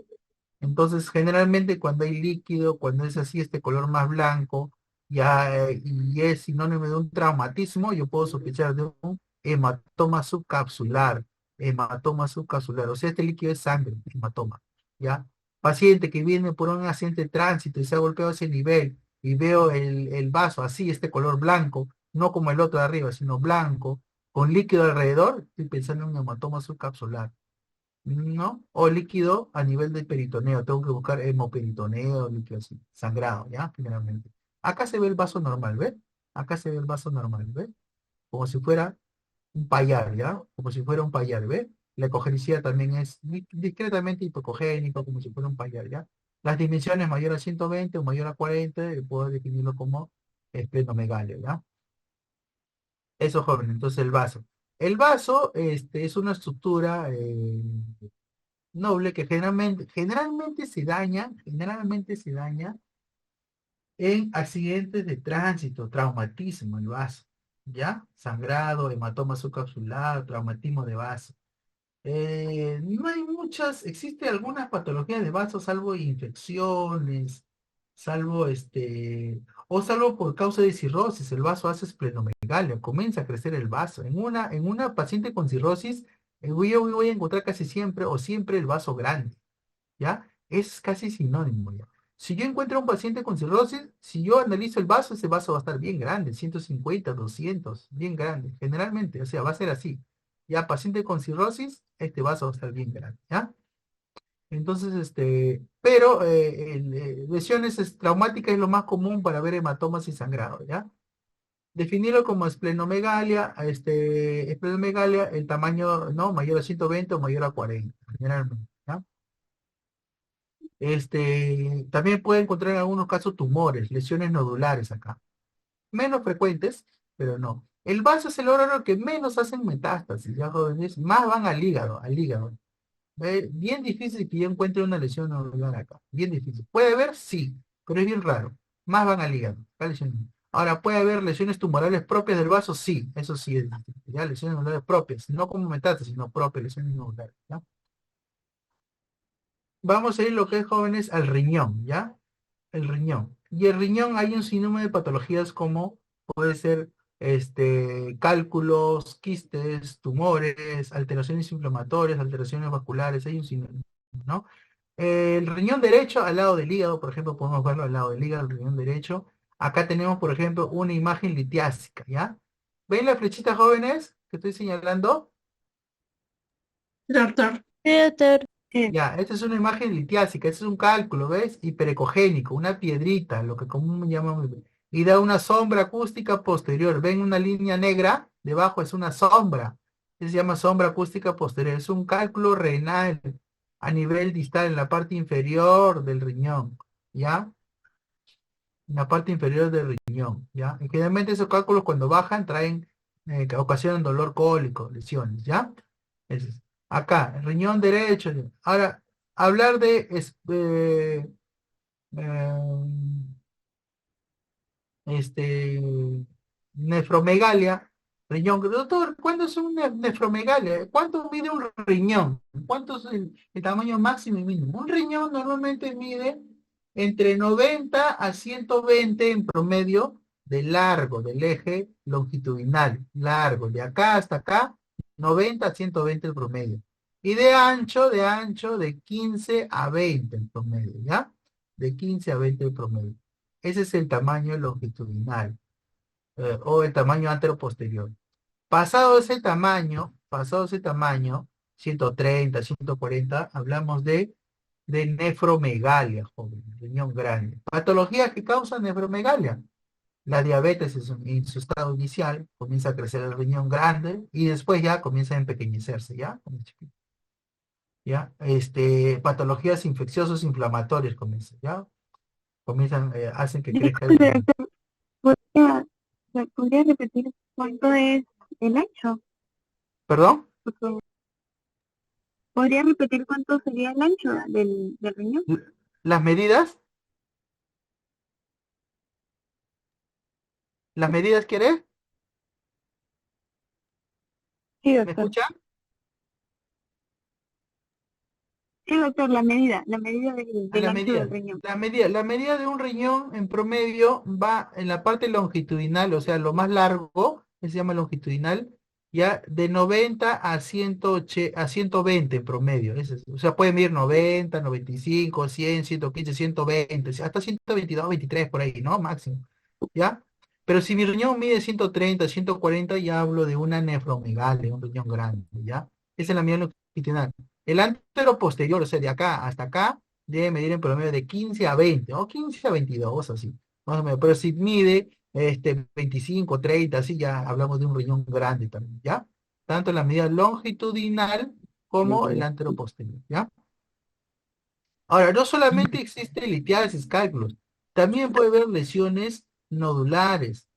Entonces, generalmente cuando hay líquido, cuando es así, este color más blanco, y es sinónimo de un traumatismo, yo puedo sospechar de un hematoma subcapsular, o sea, este líquido es sangre, hematoma, ¿ya? Paciente que viene por un accidente de tránsito y se ha golpeado ese nivel, y veo el vaso así, este color blanco, no como el otro de arriba, sino blanco, con líquido alrededor, estoy pensando en un hematoma subcapsular. ¿No? O líquido a nivel del peritoneo. Tengo que buscar hemoperitoneo, líquido así, sangrado, ¿ya? Generalmente. Acá se ve el vaso normal, ¿ves? Acá se ve el vaso normal, ¿ves? Como si fuera un payar, ¿ya? Como si fuera un payar, ¿ves? La ecogenicidad también es discretamente hipocogénico, como si fuera un payar, ¿ya? Las dimensiones mayor a 120 o mayor a 40, puedo definirlo como esplenomegalia, ¿ya? Eso, joven, entonces el vaso. El vaso, es una estructura, noble que generalmente se daña en accidentes de tránsito, traumatismo, el vaso, ¿ya? Sangrado, hematoma subcapsular, traumatismo de vaso. No hay muchas, existe algunas patologías de vaso, salvo infecciones, salvo o salvo por causa de cirrosis, el vaso hace esplenomegalia, comienza a crecer el vaso. En una paciente con cirrosis, voy a encontrar casi siempre o siempre el vaso grande. ¿Ya? Es casi sinónimo, ¿ya? Si yo encuentro a un paciente con cirrosis, si yo analizo el vaso, ese vaso va a estar bien grande, 150, 200, bien grande, generalmente, o sea, va a ser así. Ya, paciente con cirrosis, este vaso va a estar bien grande, ¿ya? Entonces, pero lesiones traumáticas es lo más común para ver hematomas y sangrado, ¿ya? Definirlo como esplenomegalia, esplenomegalia, el tamaño, ¿no? Mayor a 120 o mayor a 40, generalmente, ¿ya? También puede encontrar en algunos casos tumores, lesiones nodulares acá. Menos frecuentes, pero no. El vaso es el órgano que menos hacen metástasis, ya jóvenes, más van al hígado, al hígado. Bien difícil que yo encuentre una lesión nodular acá, bien difícil. ¿Puede haber? Sí, pero es bien raro. Más van al hígado. Ahora, ¿puede haber lesiones tumorales propias del vaso? Sí, eso sí es distinto, ya lesiones nodulares propias, no como metástasis, sino propias lesiones nodulares, ¿ya? Vamos a ir lo que es jóvenes al riñón, ¿ya? El riñón. Y el riñón hay un sinnúmero de patologías como puede ser cálculos, quistes, tumores, alteraciones inflamatorias, alteraciones vasculares, hay un sinnúmero, ¿no? El riñón derecho al lado del hígado, por ejemplo, podemos verlo al lado del hígado, el riñón derecho. Acá tenemos, por ejemplo, una imagen litiásica, ¿ya? ¿Ven la flechita, jóvenes, que estoy señalando?
Doctor.
Peter,
Ya, esta es una imagen litiásica, este es un cálculo, ¿ves? Hiperecogénico, una piedrita, lo que comúnmente llamamos, y da una sombra acústica posterior. ¿Ven una línea negra? Debajo es una sombra. Se llama sombra acústica posterior. Es un cálculo renal a nivel distal en la parte inferior del riñón, ¿ya? En la parte inferior del riñón, ¿ya? Y generalmente esos cálculos cuando bajan que ocasionan dolor cólico, lesiones, ¿ya? Ese es. Acá, el riñón derecho. Ahora, hablar de eh, este, nefromegalia, riñón. Doctor, ¿cuánto es una nefromegalia? ¿Cuánto mide un riñón? ¿Cuánto es el tamaño máximo y mínimo? Un riñón normalmente mide entre 90 a 120 en promedio de largo, del eje longitudinal, largo, de acá hasta acá, 90 a 120 el promedio. Y de 15 a 20 el promedio, ¿ya? De 15 a 20 el promedio. Ese es el tamaño longitudinal, o el tamaño anteroposterior. Pasado ese tamaño, 130, 140, hablamos de nefromegalia, joven, riñón grande. Patologías que causan nefromegalia. La diabetes en su estado inicial, comienza a crecer el riñón grande y después ya comienza a empequeñecerse, ¿ya? ¿Ya? Patologías infecciosas inflamatorias comienzan, ¿ya? Hacen que crezca el
Disculpe,
riñón.
doctor, ¿podría, ¿podría repetir cuánto es el ancho?
¿Perdón?
Por favor. ¿Podría repetir cuánto sería el ancho del riñón?
¿Las medidas? ¿Las medidas quieres?
Sí,
¿Me
doctor.
escuchan?
Sí, doctor, la medida
A
del
la
ancho del
medida.
riñón.
La medida de un riñón en promedio va en la parte longitudinal, o sea, lo más largo, que se llama longitudinal, ya de 90 a 180 a 120 en promedio. O sea, puede medir 90, 95, 100, 115, 120, hasta 122, 23 por ahí, ¿no? Máximo. ¿Ya? Pero si mi riñón mide 130, 140, ya hablo de una nefromegalia, un riñón grande, ¿ya? Esa es la medida longitudinal. El antero posterior, o sea, de acá hasta acá, debe medir en promedio de 15 a 20, o 15 a 22, así, más o menos. Pero si mide 25, 30, así ya hablamos de un riñón grande también, ¿ya? Tanto en la medida longitudinal como el anteroposterior, ¿ya? Ahora, no solamente existe litiasis, cálculos, también puede haber lesiones nodulares,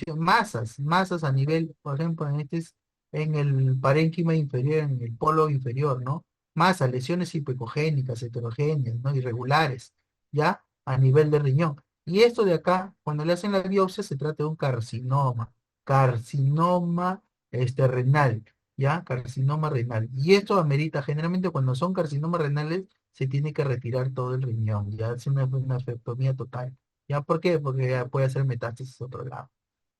masas a nivel, por ejemplo, en el parénquima inferior, en el polo inferior, ¿no? Masas, lesiones hipocogénicas, heterogéneas, ¿no? Irregulares, ¿ya? A nivel de riñón. Y esto de acá, cuando le hacen la biopsia, se trata de un carcinoma renal, ¿ya? Carcinoma renal. Y esto amerita, generalmente cuando son carcinomas renales, se tiene que retirar todo el riñón, ya es una nefrectomía total. ¿Ya por qué? Porque ya puede hacer metástasis a otro lado.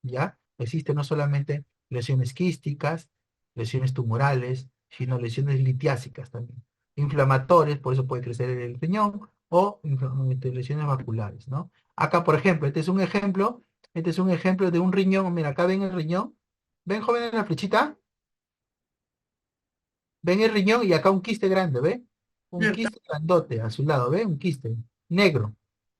¿Ya? Existen no solamente lesiones quísticas, lesiones tumorales, sino lesiones litiásicas también. Inflamatorias, por eso puede crecer el riñón, o lesiones vasculares, ¿no? Acá, por ejemplo, este es un ejemplo de un riñón. Mira, acá ven el riñón. ¿Ven, jóvenes, la flechita? Ven el riñón y acá un quiste grande, ¿ve? Un quiste grandote a su lado, ¿ve? Un quiste negro.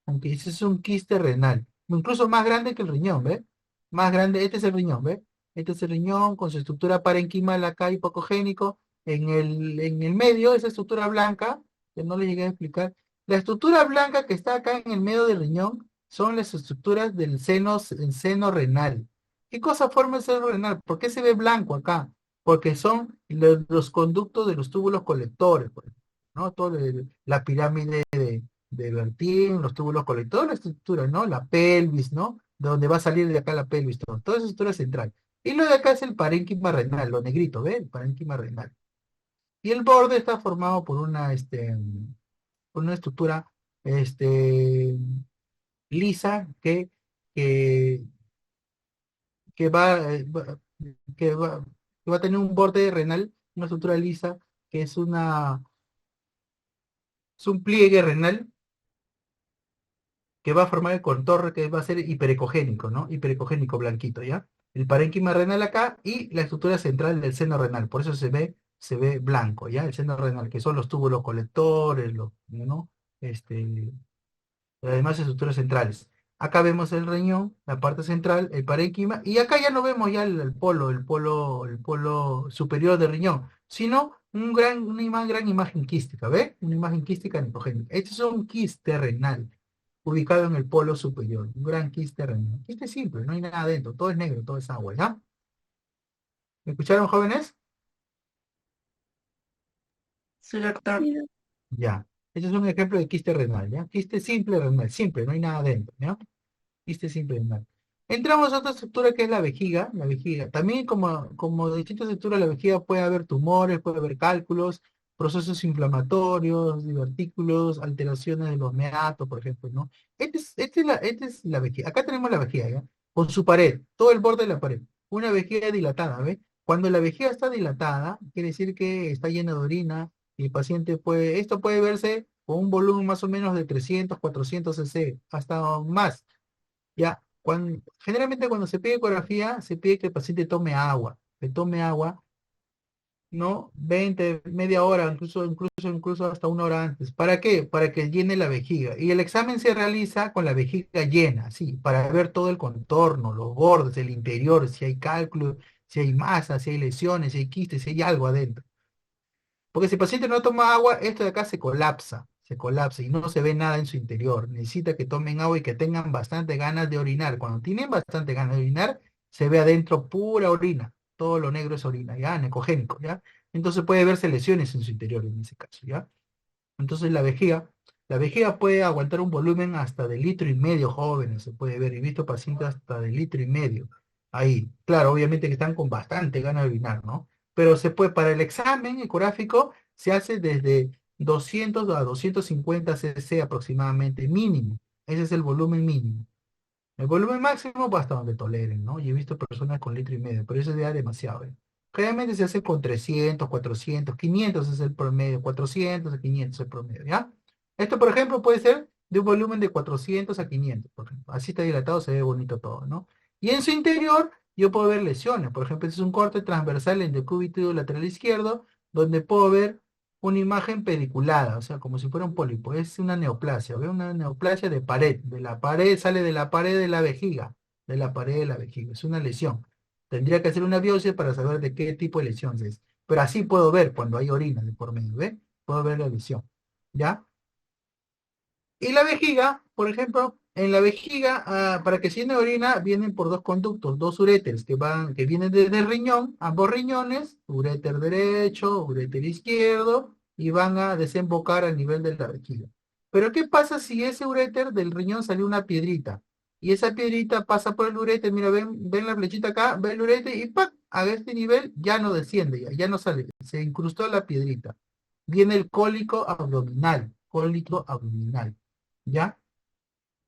Aunque ese es un quiste renal. Incluso más grande que el riñón, ¿ve? Más grande, este es el riñón, ¿ve? Este es el riñón con su estructura parenquimal acá hipocogénico. En el medio, esa estructura blanca, que no le llegué a explicar. La estructura blanca que está acá en el medio del riñón son las estructuras del el seno renal. ¿Qué cosa forma el seno renal? ¿Por qué se ve blanco acá? Porque son los conductos de los túbulos colectores, por ejemplo, ¿no? La pirámide de Bertin, los túbulos colectores, la estructura, ¿no? La pelvis, ¿no? De donde va a salir de acá la pelvis, todo, toda esa estructura central. Y lo de acá es el parénquima renal, lo negrito, ¿ve? El parénquima renal. Y el borde está formado por una estructura, este, lisa que, que va, eh, va- que va, que va a tener un borde renal, una estructura lisa, que es un pliegue renal que va a formar el contorno que va a ser hiperecogénico, ¿no? Hiperecogénico blanquito, ¿ya? El parénquima renal acá y la estructura central del seno renal, por eso se ve blanco, ¿ya? El seno renal, que son los túbulos colectores, ¿no? Este, además estructuras centrales. Acá vemos el riñón, la parte central, el parénquima, y acá ya no vemos ya el polo superior del riñón, sino una gran imagen quística, ¿ve? Una imagen quística nefrogénica. Este es un quiste renal, ubicado en el polo superior, un gran quiste renal. Quiste simple, no hay nada adentro, todo es negro, todo es agua, ¿ya? ¿Me escucharon, jóvenes?
Sí, doctor.
Ya. Este es un ejemplo de quiste renal, ¿ya? Quiste simple renal, simple, no hay nada adentro, ¿ya? Quiste simple renal. Entramos a otra estructura que es la vejiga. La vejiga. También como de distintas estructuras de la vejiga puede haber tumores, puede haber cálculos, procesos inflamatorios, divertículos, alteraciones de los meatos, por ejemplo, ¿no? Esta es la vejiga. Acá tenemos la vejiga, ¿ya? Con su pared, todo el borde de la pared. Una vejiga dilatada, ¿ve? Cuando la vejiga está dilatada, quiere decir que está llena de orina y el paciente esto puede verse con un volumen más o menos de 300, 400 cc, hasta más. Ya, generalmente cuando se pide ecografía, se pide que el paciente tome agua, que tome agua, ¿no? 20, media hora, incluso hasta una hora antes. ¿Para qué? Para que llene la vejiga. Y el examen se realiza con la vejiga llena, sí, para ver todo el contorno, los bordes, el interior, si hay cálculo, si hay masa, si hay lesiones, si hay quistes, si hay algo adentro. Porque si el paciente no toma agua, esto de acá se colapsa y no se ve nada en su interior. Necesita que tomen agua y que tengan bastante ganas de orinar. Cuando tienen bastante ganas de orinar, se ve adentro pura orina. Todo lo negro es orina, ¿ya? Necogénico, ¿ya? Entonces puede verse lesiones en su interior en ese caso, ¿ya? Entonces la vejiga puede aguantar un volumen hasta de litro y medio, jóvenes, se puede ver. He visto pacientes hasta de litro y medio. Ahí, claro, obviamente que están con bastante ganas de orinar, ¿no? Pero para el examen ecográfico se hace 200 a 250 cc aproximadamente, mínimo. Ese es el volumen mínimo. El volumen máximo va hasta donde toleren, ¿no? Y he visto personas con litro y medio, pero eso es ya demasiado, ¿eh? Generalmente se hace con 300, 400, 500 es el promedio, 400 a 500 es el promedio, ¿ya? Esto, por ejemplo, puede ser de un volumen de 400 a 500, por ejemplo. Así está dilatado, se ve bonito todo, ¿no? Y en su interior, yo puedo ver lesiones. Por ejemplo, este es un corte transversal en decúbito lateral izquierdo, donde puedo ver una imagen pediculada, o sea, como si fuera un pólipo. Es una neoplasia, ¿ve? Una neoplasia de pared. De la pared, sale de la pared de la vejiga. De la pared de la vejiga. Es una lesión. Tendría que hacer una biopsia para saber de qué tipo de lesión es. Pero así puedo ver cuando hay orina de por medio, ¿ve? Puedo ver la lesión. ¿Ya? Y la vejiga, por ejemplo, en la vejiga, para que se llene de orina, vienen por dos conductos, dos uréteres que vienen desde el riñón, ambos riñones, uréter derecho, uréter izquierdo, y van a desembocar al nivel de la vejiga. Pero ¿qué pasa si ese uréter del riñón salió una piedrita? Y esa piedrita pasa por el uréter, mira, ven la flechita acá, ven el uréter y ¡pac! A este nivel ya no desciende, ya no sale, se incrustó la piedrita. Viene el cólico abdominal. ¿Ya?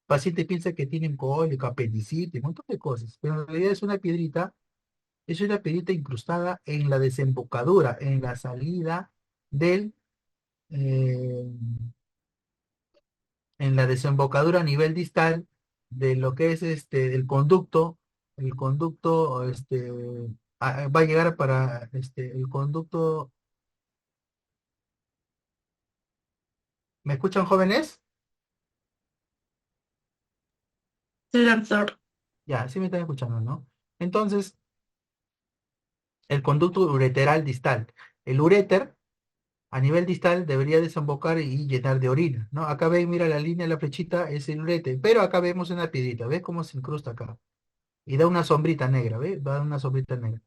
Paciente piensa que tienen cólico, apendicitis, un montón de cosas, pero en realidad es una piedrita incrustada en la desembocadura, en la salida del, eh, en la desembocadura a nivel distal de lo que es el conducto, va a llegar para, el conducto, ¿me escuchan jóvenes?
Sí, doctor.
Ya, sí me están escuchando, ¿no? Entonces, el conducto ureteral distal. El uréter a nivel distal debería desembocar y llenar de orina, ¿no? Acá ven, mira la línea, la flechita es el uréter, pero acá vemos una piedrita, ¿ves cómo se incrusta acá? Y da una sombrita negra, ¿ves? Va a dar una sombrita negra.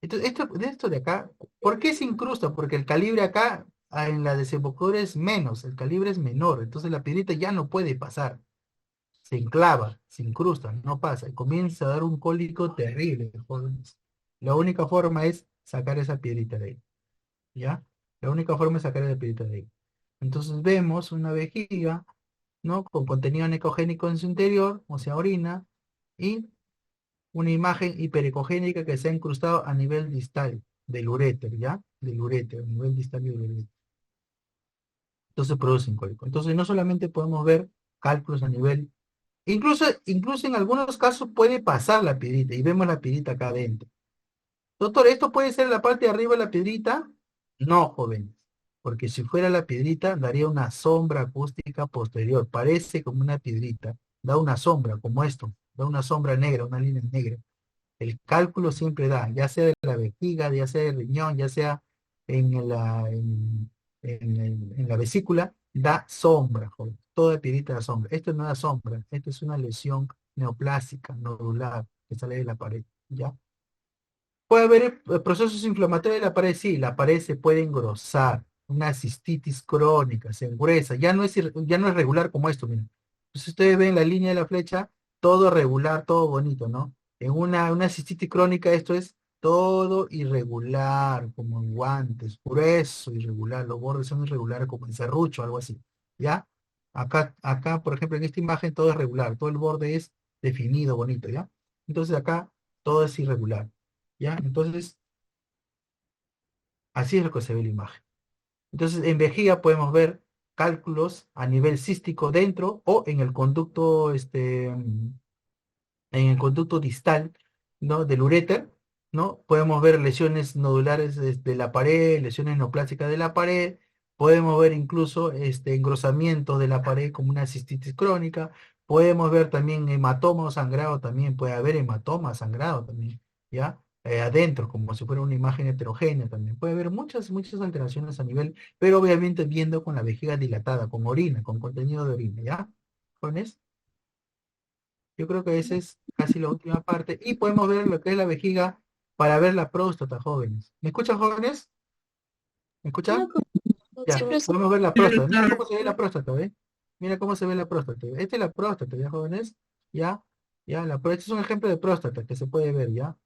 Entonces, esto de acá, ¿por qué se incrusta? Porque el calibre acá en la desembocadura es menos, el calibre es menor, entonces la piedrita ya no puede pasar, se enclava, se incrusta, no pasa, y comienza a dar un cólico terrible, jóvenes. La única forma es sacar esa piedrita de ahí. ¿Ya? La única forma es sacar el espíritu de ahí. Entonces vemos una vejiga, ¿no? Con contenido necogénico en su interior, o sea, orina, y una imagen hiperecogénica que se ha incrustado a nivel distal del uréter, ¿ya? Del uréter, a nivel distal del uréter. Entonces produce un cólico. Entonces no solamente podemos ver cálculos a nivel, incluso en algunos casos puede pasar la piedrita y vemos la piedrita acá adentro. Doctor, ¿esto puede ser la parte de arriba de la piedrita? No, jóvenes, porque si fuera la piedrita, daría una sombra acústica posterior. Parece como una piedrita, da una sombra, como esto, da una sombra negra, una línea negra. El cálculo siempre da, ya sea de la vejiga, ya sea del riñón, ya sea en la vesícula, da sombra, joven. Toda piedrita da sombra. Esto no da sombra, esto es una lesión neoplásica, nodular, que sale de la pared, ¿ya? Puede haber procesos inflamatorios de la pared, sí, la pared se puede engrosar, una cistitis crónica, se engruesa, ya no es regular como esto, miren. Entonces ustedes ven la línea de la flecha, todo regular, todo bonito, ¿no? En una cistitis crónica esto es todo irregular, como en guantes, grueso, irregular, los bordes son irregulares como en serrucho, algo así, ¿ya? Acá, por ejemplo, en esta imagen todo es regular, todo el borde es definido, bonito, ¿ya? Entonces acá todo es irregular. ¿Ya? Entonces, así es lo que se ve la imagen. Entonces, en vejiga podemos ver cálculos a nivel cístico dentro o en el conducto distal, ¿no? Del uréter, ¿no? Podemos ver lesiones nodulares de la pared, lesiones neoplásicas de la pared, podemos ver incluso engrosamientos de la pared como una cistitis crónica, podemos ver también hematoma o sangrado, también puede haber hematoma, sangrado también, ¿ya? Adentro, como si fuera una imagen heterogénea también. Puede haber muchas alteraciones a nivel, pero obviamente viendo con la vejiga dilatada, con orina, con contenido de orina, ¿ya? ¿Jóvenes? Yo creo que esa es casi la última parte. Y podemos ver lo que es la vejiga para ver la próstata, jóvenes. ¿Me escuchan, jóvenes? ¿Me
No,
escuchan? Ya,
siempre es
podemos ver la próstata. Mira cómo se ve la próstata, ¿ve? Mira cómo se ve la próstata. Esta es la próstata, ¿ya, jóvenes? Ya, ya, este es un ejemplo de próstata que se puede ver, ¿ya?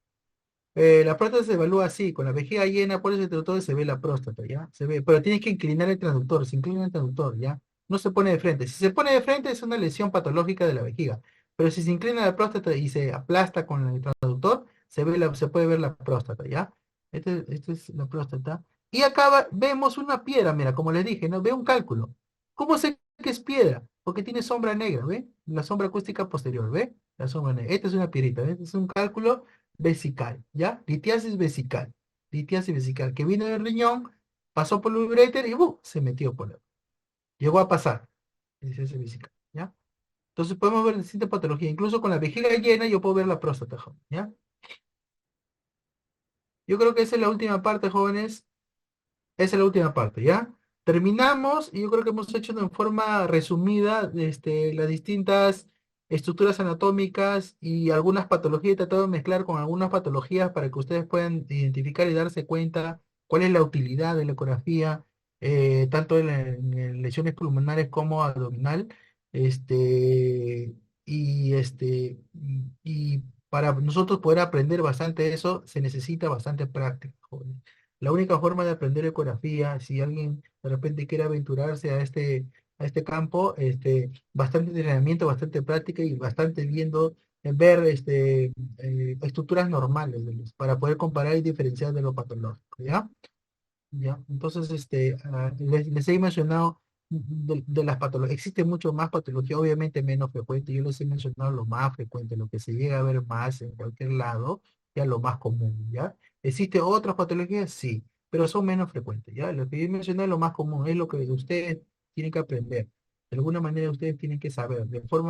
La próstata se evalúa así, con la vejiga llena, por ese traductor se ve la próstata, ¿ya? Se ve, pero tienes que inclinar el transductor, se inclina el transductor, ¿ya? No se pone de frente. Si se pone de frente es una lesión patológica de la vejiga, pero si se inclina la próstata y se aplasta con el transductor, se puede ver la próstata, ¿ya? Esta es la próstata. Y acá vemos una piedra, mira, como les dije, ¿no? Ve un cálculo. ¿Cómo sé que es piedra? Porque tiene sombra negra, ¿ve? La sombra acústica posterior, ¿ve? La sombra negra. Esta es una piedrita, ¿ves? Es un cálculo vesical, ¿ya? Litiasis vesical, litiasis vesical, que vino del riñón, pasó por el uréter y se metió por la... Llegó a pasar, litiasis vesical, ¿ya? Entonces podemos ver distintas patologías, incluso con la vejiga llena yo puedo ver la próstata, ¿ya? Yo creo que esa es la última parte, jóvenes. Esa es la última parte, ¿ya? Terminamos y yo creo que hemos hecho en forma resumida las distintas estructuras anatómicas y algunas patologías, he tratado de mezclar con algunas patologías para que ustedes puedan identificar y darse cuenta cuál es la utilidad de la ecografía, tanto en lesiones pulmonares como abdominal. Y para nosotros poder aprender bastante de eso, se necesita bastante práctica, jóvenes. La única forma de aprender ecografía, si alguien de repente quiere aventurarse a este campo, bastante entrenamiento, bastante práctica y bastante ver estructuras normales para poder comparar y diferenciar de lo patológico, ¿ya? ¿Ya? Entonces, les he mencionado de las patologías. Existe mucho más patología, obviamente menos frecuente. Yo les he mencionado lo más frecuente, lo que se llega a ver más en cualquier lado, ya lo más común, ¿ya? ¿Existe otras patologías? Sí, pero son menos frecuentes, ¿ya? Lo que yo mencioné es lo más común, es lo que ustedes tienen que aprender. De alguna manera ustedes tienen que saber, de forma